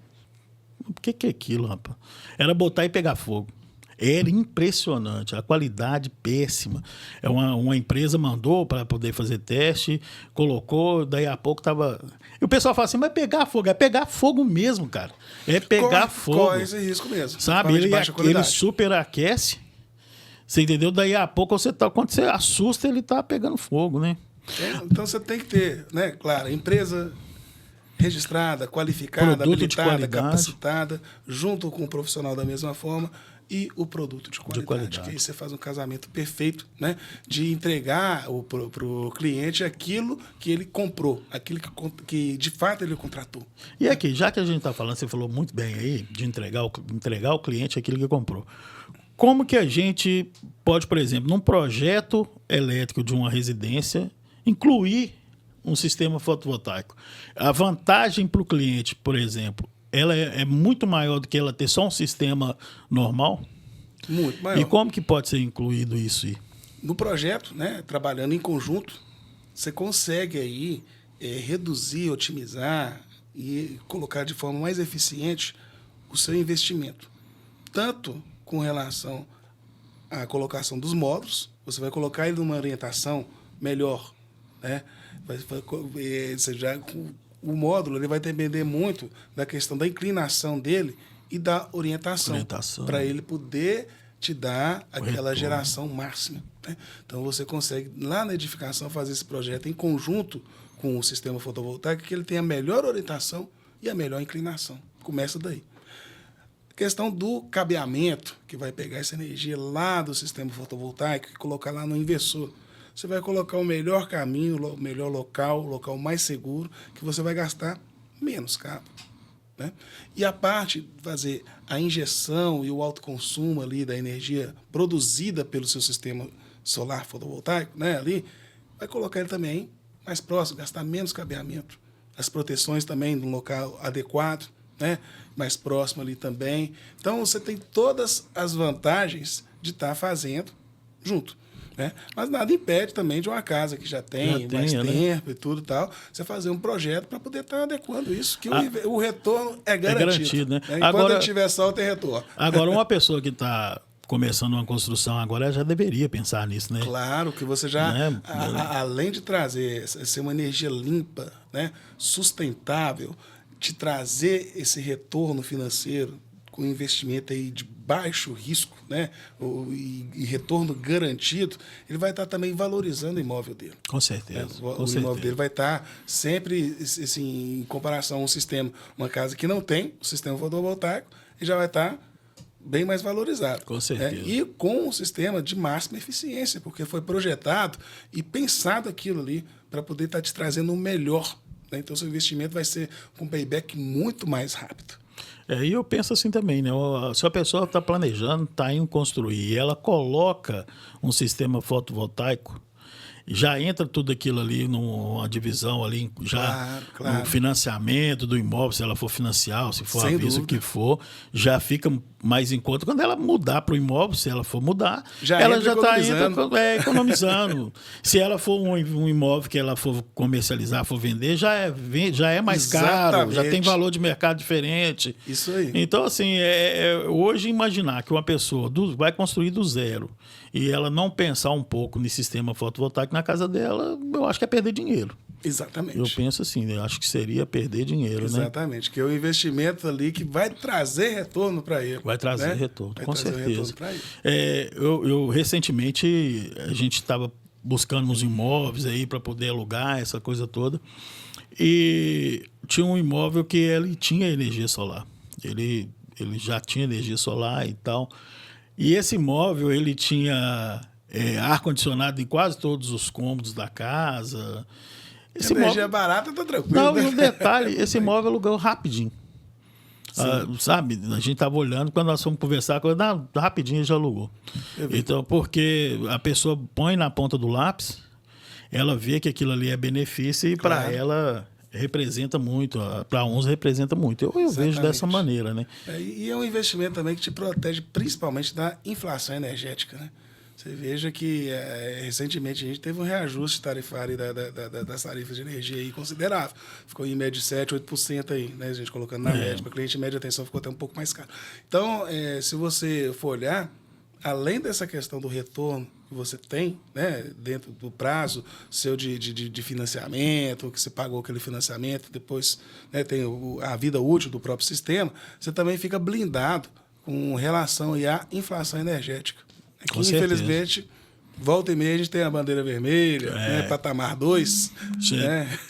O que é aquilo, rapaz? Era botar e pegar fogo. Era impressionante, a qualidade péssima. Uma empresa mandou para poder fazer teste, colocou, daí a pouco estava... E o pessoal fala assim, mas pegar fogo, é pegar fogo mesmo, cara. É pegar fogo. Corre esse risco mesmo. Sabe, ele superaquece, você entendeu? Daí a pouco, quando você assusta, ele tá pegando fogo, né? Então você tem que ter, né, claro, empresa registrada, qualificada, produto habilitada, capacitada, junto com o profissional da mesma forma, e o produto de qualidade. Que aí você faz um casamento perfeito, né, de entregar para o cliente aquilo que ele comprou, aquilo que de fato ele contratou. E aqui, já que a gente está falando, você falou muito bem aí, de entregar ao cliente aquilo que comprou. Como que a gente pode, por exemplo, num projeto elétrico de uma residência, incluir um sistema fotovoltaico? A vantagem para o cliente, por exemplo, ela é muito maior do que ela ter só um sistema normal? Muito maior. E como que pode ser incluído isso aí? No projeto, né, trabalhando em conjunto, você consegue aí reduzir, otimizar e colocar de forma mais eficiente o seu investimento. Tanto com relação à colocação dos módulos, você vai colocar ele numa orientação melhor, né? O módulo ele vai depender muito da questão da inclinação dele e da orientação. Para ele poder te dar aquela geração máxima, né? Então você consegue, lá na edificação, fazer esse projeto em conjunto com o sistema fotovoltaico, que ele tem a melhor orientação e a melhor inclinação. Começa daí. Questão do cabeamento, que vai pegar essa energia lá do sistema fotovoltaico e colocar lá no inversor. Você vai colocar o melhor caminho, o melhor local, o local mais seguro, que você vai gastar menos cabo, né? E a parte de fazer a injeção e o autoconsumo ali da energia produzida pelo seu sistema solar fotovoltaico, né, ali, vai colocar ele também mais próximo, gastar menos cabeamento. As proteções também no local adequado, né, mais próximo ali também. Então, você tem todas as vantagens de estar fazendo junto, né? Mas nada impede também de uma casa que já tem mais tempo, né, e tudo e tal, você fazer um projeto para poder estar adequando isso, que o retorno é garantido, né? Enquanto agora, ele tiver sol, tem retorno. Agora, uma pessoa que está começando uma construção agora já deveria pensar nisso, né? Claro que você já, né, além de trazer, ser uma energia limpa, né, sustentável, te trazer esse retorno financeiro com investimento aí de baixo risco, né, e retorno garantido, ele vai estar também valorizando o imóvel dele. Com certeza. O imóvel dele vai estar sempre, assim, em comparação a um sistema, uma casa que não tem o sistema fotovoltaico, ele já vai estar bem mais valorizado. Com certeza. E com um sistema de máxima eficiência, porque foi projetado e pensado aquilo ali para poder estar te trazendo o melhor. Então, seu investimento vai ser com payback muito mais rápido. E eu penso assim também, né? Se a pessoa está planejando, está indo construir, e ela coloca um sistema fotovoltaico, já entra tudo aquilo ali numa divisão ali, já no financiamento do imóvel, se ela for financiar, se for à vista, o que for, já fica mais em conta. Quando ela mudar para o imóvel, se ela for mudar, ela já está economizando. Se ela for um imóvel que ela for comercializar, for vender, já é mais caro, já tem valor de mercado diferente. Isso aí. Então, assim, hoje imaginar que uma pessoa vai construir do zero e ela não pensar um pouco nesse sistema fotovoltaico na casa dela, eu acho que é perder dinheiro. Exatamente. Eu penso assim, eu acho que seria perder dinheiro, Exatamente, que é o investimento ali que vai trazer retorno para ele. Vai trazer retorno, com certeza. Eu recentemente, a gente estava buscando uns imóveis aí para poder alugar, essa coisa toda, e tinha um imóvel que ele tinha energia solar. Ele já tinha energia solar e tal. E esse imóvel, ele tinha ar-condicionado em quase todos os cômodos da casa. Esse energia barata, tá tranquilo. Não, e um detalhe, esse imóvel alugou rapidinho. Sabe, a gente estava olhando, quando nós fomos conversar, rapidinho já alugou. Então, porque a pessoa põe na ponta do lápis, ela vê que aquilo ali é benefício e para ela representa muito, para uns representa muito. Eu vejo dessa maneira, né? E é um investimento também que te protege principalmente da inflação energética, né? Você veja que recentemente a gente teve um reajuste tarifário das tarifas de energia aí considerável. Ficou em média de 7%, 8% aí, né? A gente colocando na média. Para cliente média, atenção, ficou até um pouco mais caro. Então, se você for olhar, além dessa questão do retorno que você tem, né, dentro do prazo seu de financiamento, que você pagou aquele financiamento, depois, né, tem a vida útil do próprio sistema, você também fica blindado com relação aí à inflação energética. Com infelizmente, volta e meia a gente tem a bandeira vermelha, né, patamar 2.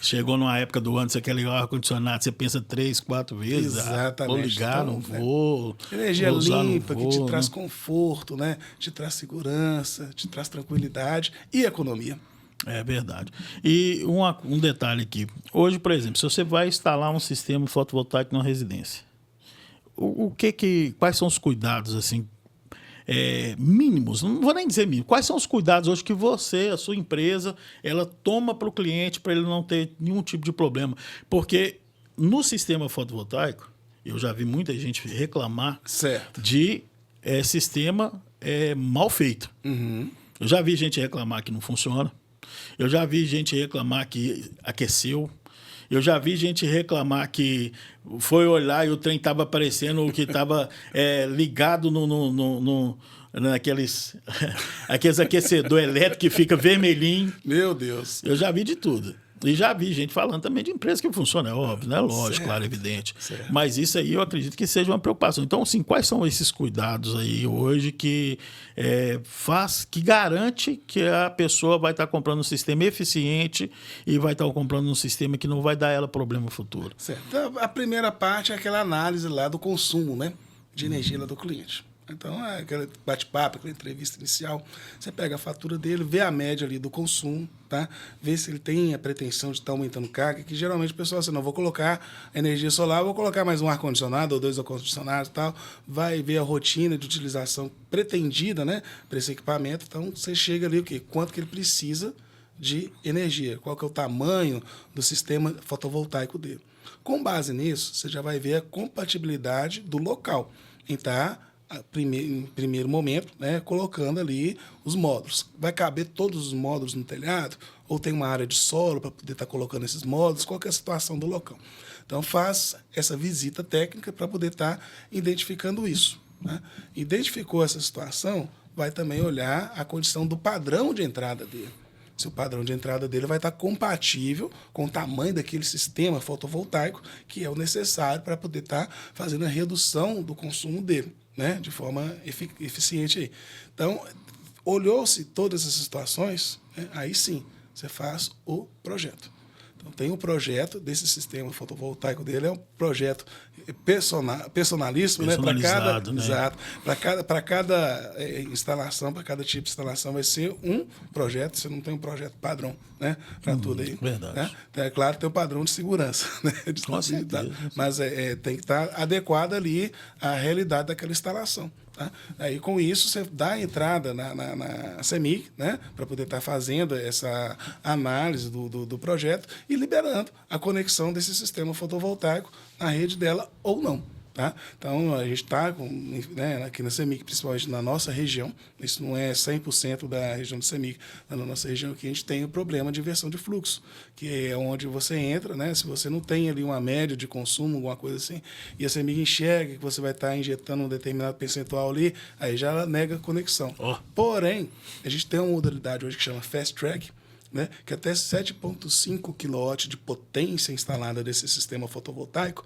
Chegou numa época do ano, você quer ligar o ar-condicionado, você pensa 3, 4 vezes. Exatamente. Vou ligar, então, não vou. Energia vou usar, limpa, não vou, que te traz né? conforto, né? Te traz segurança, te traz tranquilidade e economia. É verdade. E um detalhe aqui. Hoje, por exemplo, se você vai instalar um sistema fotovoltaico na residência, quais são os cuidados assim, mínimos? Não vou nem dizer mínimos. Quais são os cuidados hoje que você, a sua empresa, ela toma para o cliente para ele não ter nenhum tipo de problema? Porque no sistema fotovoltaico, eu já vi muita gente reclamar de sistema mal feito. Uhum. Eu já vi gente reclamar que não funciona. Eu já vi gente reclamar que aqueceu. Eu já vi gente reclamar que foi olhar e o trem estava aparecendo que estava ligado naqueles aqueles aquecedor elétrico que fica vermelhinho. Meu Deus. Eu já vi de tudo. E já vi gente falando também de empresa que funciona, é óbvio, né? Lógico, Certo. claro, evidente. Certo. Mas isso aí eu acredito que seja uma preocupação. Então, assim, quais são esses cuidados aí hoje que que garante que a pessoa vai estar comprando um sistema eficiente e vai estar comprando um sistema que não vai dar ela problema futuro? Certo. Então, a primeira parte é aquela análise lá do consumo, né, de energia lá do cliente. Então, é aquele bate-papo, aquela entrevista inicial. Você pega a fatura dele, vê a média ali do consumo, tá? Vê se ele tem a pretensão de estar aumentando carga, que geralmente o pessoal assim, não, vou colocar energia solar, vou colocar mais um ar-condicionado ou 2 ar-condicionados e tal. Vai ver a rotina de utilização pretendida, né, para esse equipamento. Então, você chega ali, o quê? Quanto que ele precisa de energia, qual que é o tamanho do sistema fotovoltaico dele. Com base nisso, você já vai ver a compatibilidade do local em estar em primeiro momento, né, colocando ali os módulos. Vai caber todos os módulos no telhado? Ou tem uma área de solo para poder estar colocando esses módulos? Qual que é a situação do local? Então, faz essa visita técnica para poder estar identificando isso. Né? Identificou essa situação, vai também olhar a condição do padrão de entrada dele. Se o padrão de entrada dele vai estar compatível com o tamanho daquele sistema fotovoltaico que é o necessário para poder estar fazendo a redução do consumo dele, né, de forma eficiente. Aí. Então, olhou-se todas essas situações, né, aí sim, você faz o projeto. Então, tem um projeto desse sistema fotovoltaico dele, é um projeto personalíssimo, né? Exato. Para cada instalação, para cada tipo de instalação, vai ser um projeto. Você não tem um projeto padrão, né? Para tudo aí. Verdade. Né? Então, é claro que tem um padrão de segurança, né? De Com certeza. Mas tem que estar adequado ali à realidade daquela instalação. Tá? Aí, com isso, você dá a entrada na CEMIG, né, para poder estar fazendo essa análise do projeto e liberando a conexão desse sistema fotovoltaico na rede dela ou não. Tá? Então, a gente está né, aqui na CEMIG, principalmente na nossa região, isso não é 100% da região do CEMIG, na nossa região aqui a gente tem o problema de inversão de fluxo, que é onde você entra, né, se você não tem ali uma média de consumo, alguma coisa assim, e a CEMIG enxerga que você vai estar injetando um determinado percentual ali, aí já ela nega a conexão. Porém, a gente tem uma modalidade hoje que chama Fast Track, né, que até 7,5 kW de potência instalada desse sistema fotovoltaico,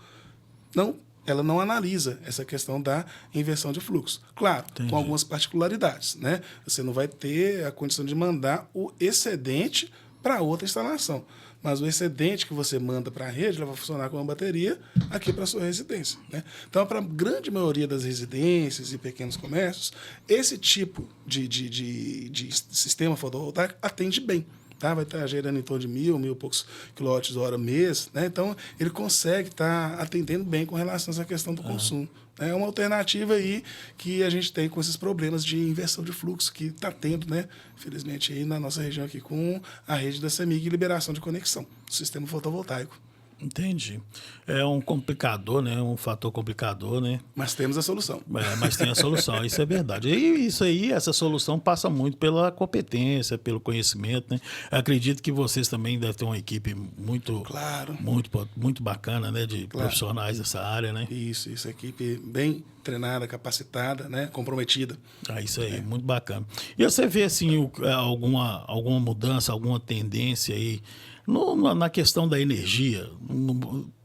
ela não analisa essa questão da inversão de fluxo. Claro, Entendi. Com algumas particularidades. Né? Você não vai ter a condição de mandar o excedente para outra instalação. Mas o excedente que você manda para a rede, ela vai funcionar com uma bateria aqui para a sua residência. Né? Então, para a grande maioria das residências e pequenos comércios, esse tipo de sistema fotovoltaico atende bem. Tá? Vai estar gerando em torno de 1.000 e poucos kWh mês. Né? Então, ele consegue estar atendendo bem com relação a essa questão do consumo. É uma alternativa aí que a gente tem com esses problemas de inversão de fluxo que está tendo, né, infelizmente, aí na nossa região aqui com a rede da CEMIG e liberação de conexão do sistema fotovoltaico. Entendi. É um complicador, né? Um fator complicador, né? Mas temos a solução. Mas tem a solução, isso é verdade. E isso aí, essa solução passa muito pela competência, pelo conhecimento, né? Eu acredito que vocês também devem ter uma equipe Claro. muito bacana, né? De profissionais dessa área, né? Isso, equipe bem treinada, capacitada, né? Comprometida. Isso aí, muito bacana. E você vê, assim, alguma mudança, alguma tendência aí na questão da energia?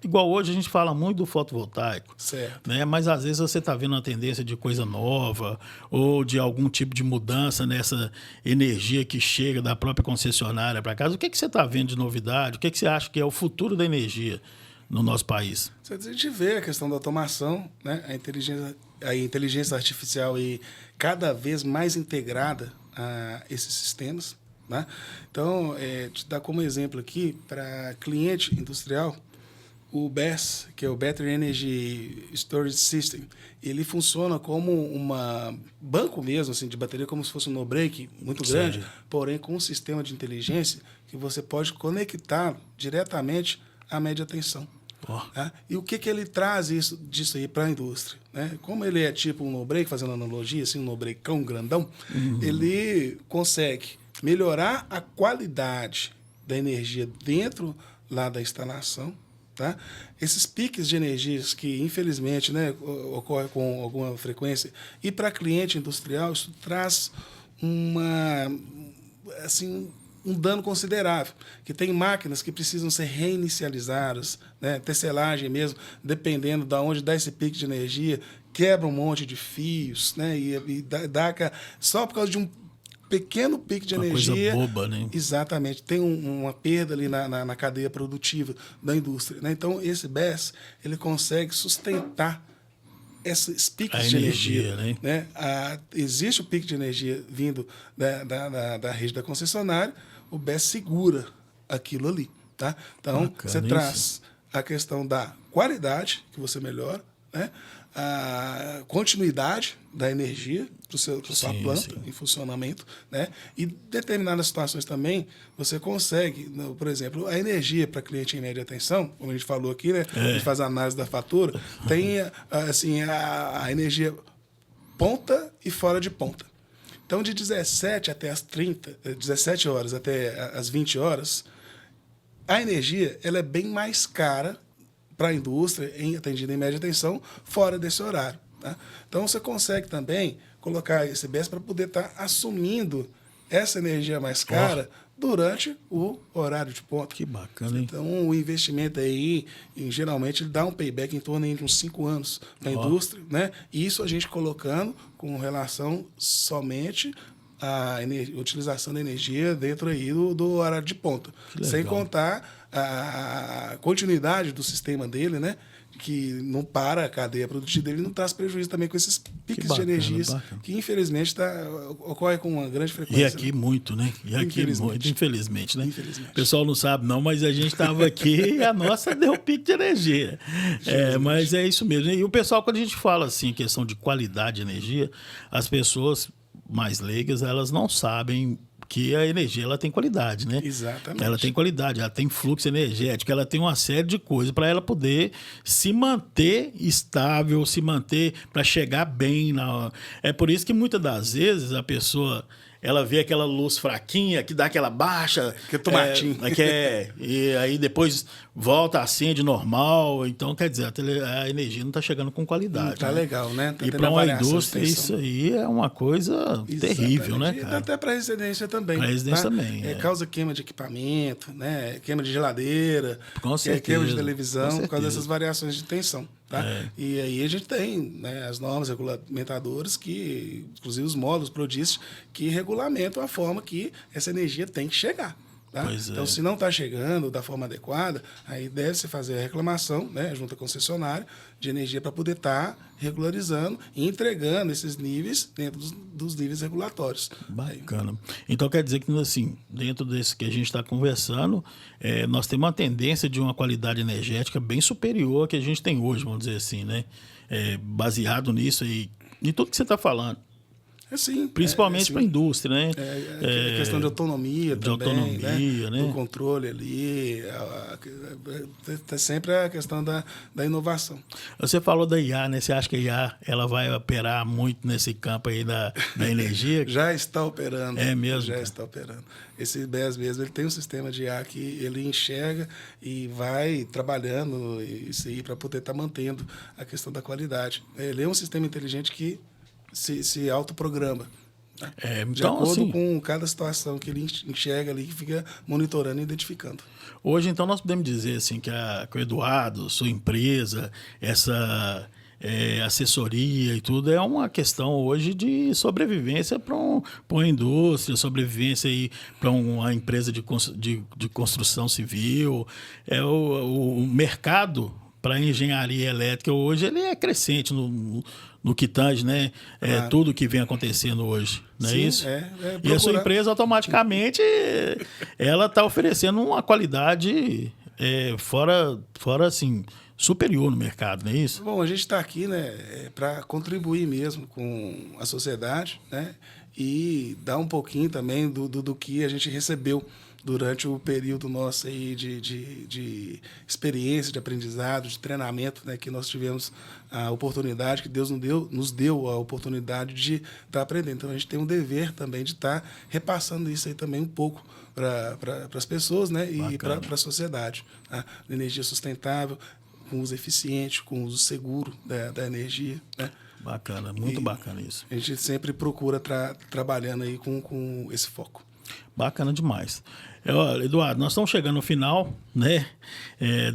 Igual hoje a gente fala muito do fotovoltaico, certo, né? Mas às vezes você está vendo uma tendência de coisa nova ou de algum tipo de mudança nessa energia que chega da própria concessionária para casa. O que você está vendo de novidade? O que você acha que é o futuro da energia no nosso país? A gente vê a questão da automação, né? A inteligência artificial e cada vez mais integrada a esses sistemas, né? Então, te dar como exemplo aqui, para cliente industrial, o BESS, que é o Battery Energy Storage System, ele funciona como banco mesmo assim, de bateria, como se fosse um no-break muito grande, porém com um sistema de inteligência que você pode conectar diretamente à média tensão. Tá? E o que ele traz disso aí para a indústria? Né? Como ele é tipo um no-break, fazendo analogia, assim, um no-breakão grandão, ele consegue melhorar a qualidade da energia dentro lá da instalação. Tá? Esses piques de energias que, infelizmente, né, ocorrem com alguma frequência, e para cliente industrial, isso traz um dano considerável, que tem máquinas que precisam ser reinicializadas, né, tecelagem mesmo, dependendo de onde dá esse pique de energia, quebra um monte de fios, né, e dá só por causa de um pequeno pico de energia. Coisa boba, né? Exatamente. Tem uma perda ali na cadeia produtiva da indústria. Né? Então, esse BESS, ele consegue sustentar esses picos de energia. Né? Existe o pico de energia vindo da rede da concessionária, o BESS segura aquilo ali. Tá? Então, você traz a questão da qualidade, que você melhora, né? A continuidade da energia para sua planta em funcionamento, né? E determinadas situações também você consegue, por exemplo, a energia para cliente em média tensão, como a gente falou aqui, né? A gente faz a análise da fatura, tem assim a energia ponta e fora de ponta. Então, de 17 até as 17 horas até as 20 horas, a energia ela é bem mais cara para a indústria, atendida em média tensão, fora desse horário. Tá? Então, você consegue também colocar esse BESS para poder estar assumindo essa energia mais cara durante o horário de ponta. Que bacana, hein? Então, o investimento aí, geralmente, ele dá um payback em torno de uns 5 anos para a indústria. Né? E isso a gente colocando com relação somente à utilização da energia dentro aí do horário de ponta. Sem contar a continuidade do sistema dele, né? Que não para a cadeia produtiva dele, não traz prejuízo também com esses piques de energias que, infelizmente, ocorre com uma grande frequência. E aqui muito, né? E aqui muito, infelizmente, né? Infelizmente. O pessoal não sabe não, mas a gente estava aqui e a nossa deu pique de energia. Mas é isso mesmo. E o pessoal, quando a gente fala assim, questão de qualidade de energia, as pessoas mais leigas, elas não sabem que a energia ela tem qualidade, né? Exatamente. Ela tem qualidade, ela tem fluxo energético, ela tem uma série de coisas para ela poder se manter estável, se manter para chegar bem. É por isso que muitas das vezes a pessoa ela vê aquela luz fraquinha, que dá aquela baixa. Que é tomatinho. E aí depois volta, acende normal. Então, quer dizer, a energia não está chegando com qualidade. Tá legal, né? Tá e para uma indústria, isso aí é uma coisa terrível, né, cara? E até para residência também. Para residência também. Causa queima de equipamento, né? Queima de geladeira, com certeza, queima de televisão, por causa dessas variações de tensão. Tá? E aí a gente tem, né, as normas regulamentadoras, que, inclusive os módulos PRODIST, que regulamentam a forma que essa energia tem que chegar. Tá? Então, se não está chegando da forma adequada, aí deve-se fazer a reclamação, né, junto à concessionária de energia para poder estar regularizando e entregando esses níveis dentro dos níveis regulatórios. Bacana. Então, quer dizer que, assim, dentro desse que a gente está conversando, nós temos uma tendência de uma qualidade energética bem superior à que a gente tem hoje, vamos dizer assim, né? Baseado nisso aí, em tudo que você está falando. Sim, Principalmente para a indústria, né? Questão de autonomia de também, autonomia, né? Do controle ali. Sempre a questão da inovação. Você falou da IA, né? Você acha que a IA ela vai operar muito nesse campo aí da energia? Já está operando. É mesmo? Já está operando. Esse BES mesmo, ele tem um sistema de IA que ele enxerga e vai trabalhando isso aí para poder estar mantendo a questão da qualidade. Ele é um sistema inteligente que se autoprograma. Né? Então, de acordo assim, com cada situação que ele enxerga ali, que fica monitorando e identificando. Hoje, então, nós podemos dizer assim, que o Eduardo, sua empresa, essa assessoria e tudo, é uma questão hoje de sobrevivência para uma indústria, sobrevivência para uma empresa de construção civil. O mercado para engenharia elétrica hoje ele é crescente no que tange, né? Claro. Tudo que vem acontecendo hoje, não é Sim, isso? E a sua empresa automaticamente ela está oferecendo uma qualidade fora assim, superior no mercado, não é isso? Bom, a gente está aqui, né, para contribuir mesmo com a sociedade, né, e dar um pouquinho também do que a gente recebeu durante o período nosso aí de experiência, de aprendizado, de treinamento, né, que nós tivemos a oportunidade, que Deus nos deu a oportunidade de estar aprendendo. Então, a gente tem um dever também de estar repassando isso aí também um pouco para as pessoas, né, e para a sociedade. Tá? Energia sustentável, com uso eficiente, com uso seguro da energia. Né? Bacana, muito bacana isso. A gente sempre procura trabalhando aí com esse foco. Bacana demais. Eduardo, nós estamos chegando no final, né,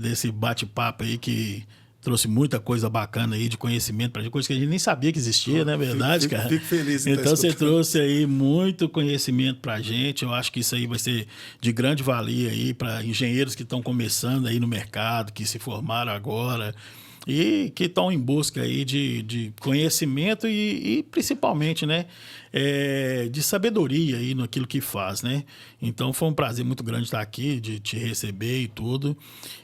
desse bate-papo aí que trouxe muita coisa bacana aí de conhecimento para gente, coisa que a gente nem sabia que existia, não é verdade, cara? Fico feliz. Então você trouxe aí muito conhecimento para a gente. Eu acho que isso aí vai ser de grande valia aí para engenheiros que estão começando aí no mercado, que se formaram agora e que estão em busca aí de conhecimento e principalmente, né, de sabedoria aí naquilo que faz, né? Então foi um prazer muito grande estar aqui, de te receber e tudo.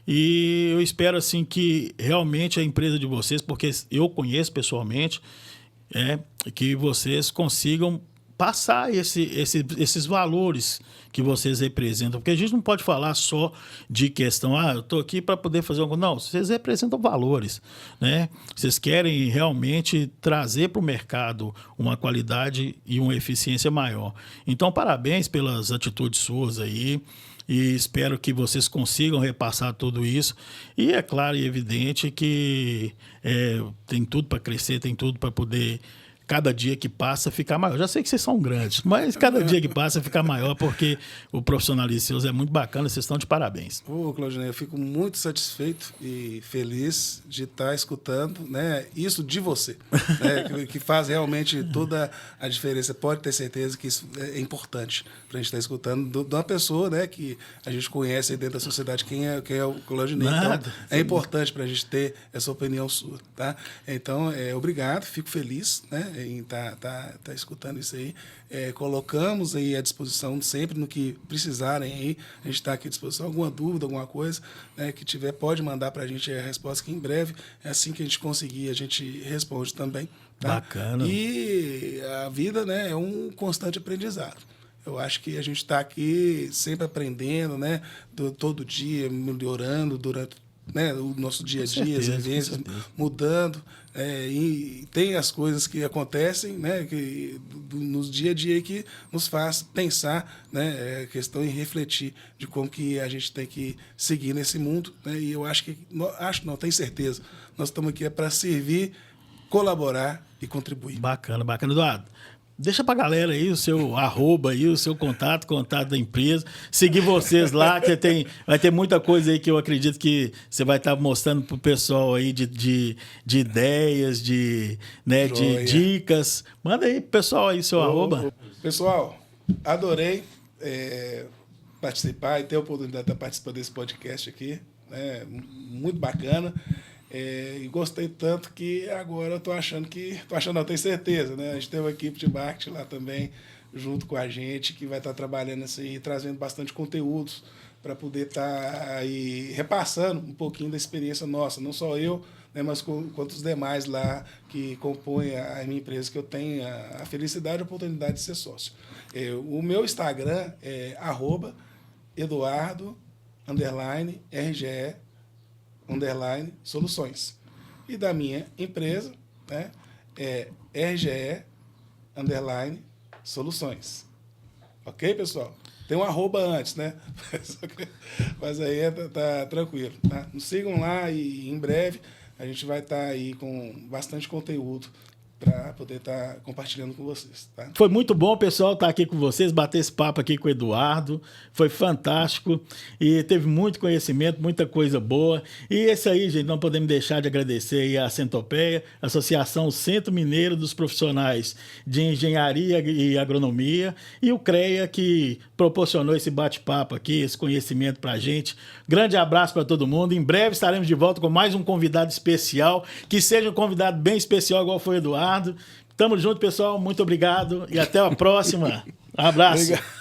E eu espero assim que realmente a empresa de vocês, porque eu conheço pessoalmente, que vocês consigam passar esses valores que vocês representam. Porque a gente não pode falar só de questão, eu estou aqui para poder fazer algo. Não, vocês representam valores, né? Vocês querem realmente trazer para o mercado uma qualidade e uma eficiência maior. Então, parabéns pelas atitudes suas aí. E espero que vocês consigam repassar tudo isso. E é claro e evidente que tem tudo para crescer, tem tudo para poder, cada dia que passa, ficar maior. Já sei que vocês são grandes, mas cada dia que passa, ficar maior, porque o profissionalismo seus é muito bacana, vocês estão de parabéns. Claudinei, eu fico muito satisfeito e feliz de estar escutando, né, isso de você, né, que faz realmente toda a diferença. Pode ter certeza que isso é importante para a gente estar escutando de uma pessoa, né, que a gente conhece aí dentro da sociedade quem é o Claudinei. Então, é importante para a gente ter essa opinião sua. Tá? Então, obrigado, fico feliz, né, em tá escutando isso aí. Colocamos aí à disposição sempre no que precisarem aí. A gente está aqui à disposição. Alguma dúvida, alguma coisa, né, que tiver, pode mandar para a gente a resposta, que em breve, assim que a gente conseguir, a gente responde também. Tá? Bacana. E a vida, né, é um constante aprendizado. Eu acho que a gente está aqui sempre aprendendo, né, todo dia, melhorando durante, né, o nosso dia a dia, as vivências, mudando. E tem as coisas que acontecem, né, nos dia a dia, que nos faz pensar, né, questão em refletir de como que a gente tem que seguir nesse mundo. Né, e eu não, tenho certeza. Nós estamos aqui para servir, colaborar e contribuir. Bacana, Eduardo. Deixa pra galera aí o seu @, aí, o seu contato da empresa. Seguir vocês lá, que vai ter muita coisa aí que eu acredito que você vai estar mostrando pro pessoal aí de ideias, de dicas. Manda aí pro pessoal aí seu @. Pessoal, adorei participar e ter a oportunidade de estar participando desse podcast aqui. Né? Muito bacana. E gostei tanto que agora eu não, tenho certeza, né? A gente tem uma equipe de marketing lá também, junto com a gente, que vai estar trabalhando isso aí, trazendo bastante conteúdos para poder estar aí repassando um pouquinho da experiência nossa, não só eu, né, mas quanto os demais lá que compõem a minha empresa, que eu tenho a felicidade e a oportunidade de ser sócio. O meu Instagram é @Eduardo_RGE_Soluções. E da minha empresa, né, é RGE_Soluções. Ok, pessoal? Tem um arroba antes, né? Mas aí tá tranquilo. Tá? Nos sigam lá e em breve a gente vai estar aí com bastante conteúdo para poder estar compartilhando com vocês. Tá? Foi muito bom, pessoal, estar aqui com vocês, bater esse papo aqui com o Eduardo. Foi fantástico e teve muito conhecimento, muita coisa boa. E esse aí, gente, não podemos deixar de agradecer aí a Centopeia, Associação Centro Mineiro dos Profissionais de Engenharia e Agronomia, e o CREA, que proporcionou esse bate-papo aqui, esse conhecimento para a gente. Grande abraço para todo mundo. Em breve estaremos de volta com mais um convidado especial, que seja um convidado bem especial, igual foi o Eduardo. Tamo junto, pessoal. Muito obrigado e até a próxima. Um abraço. Obrigado.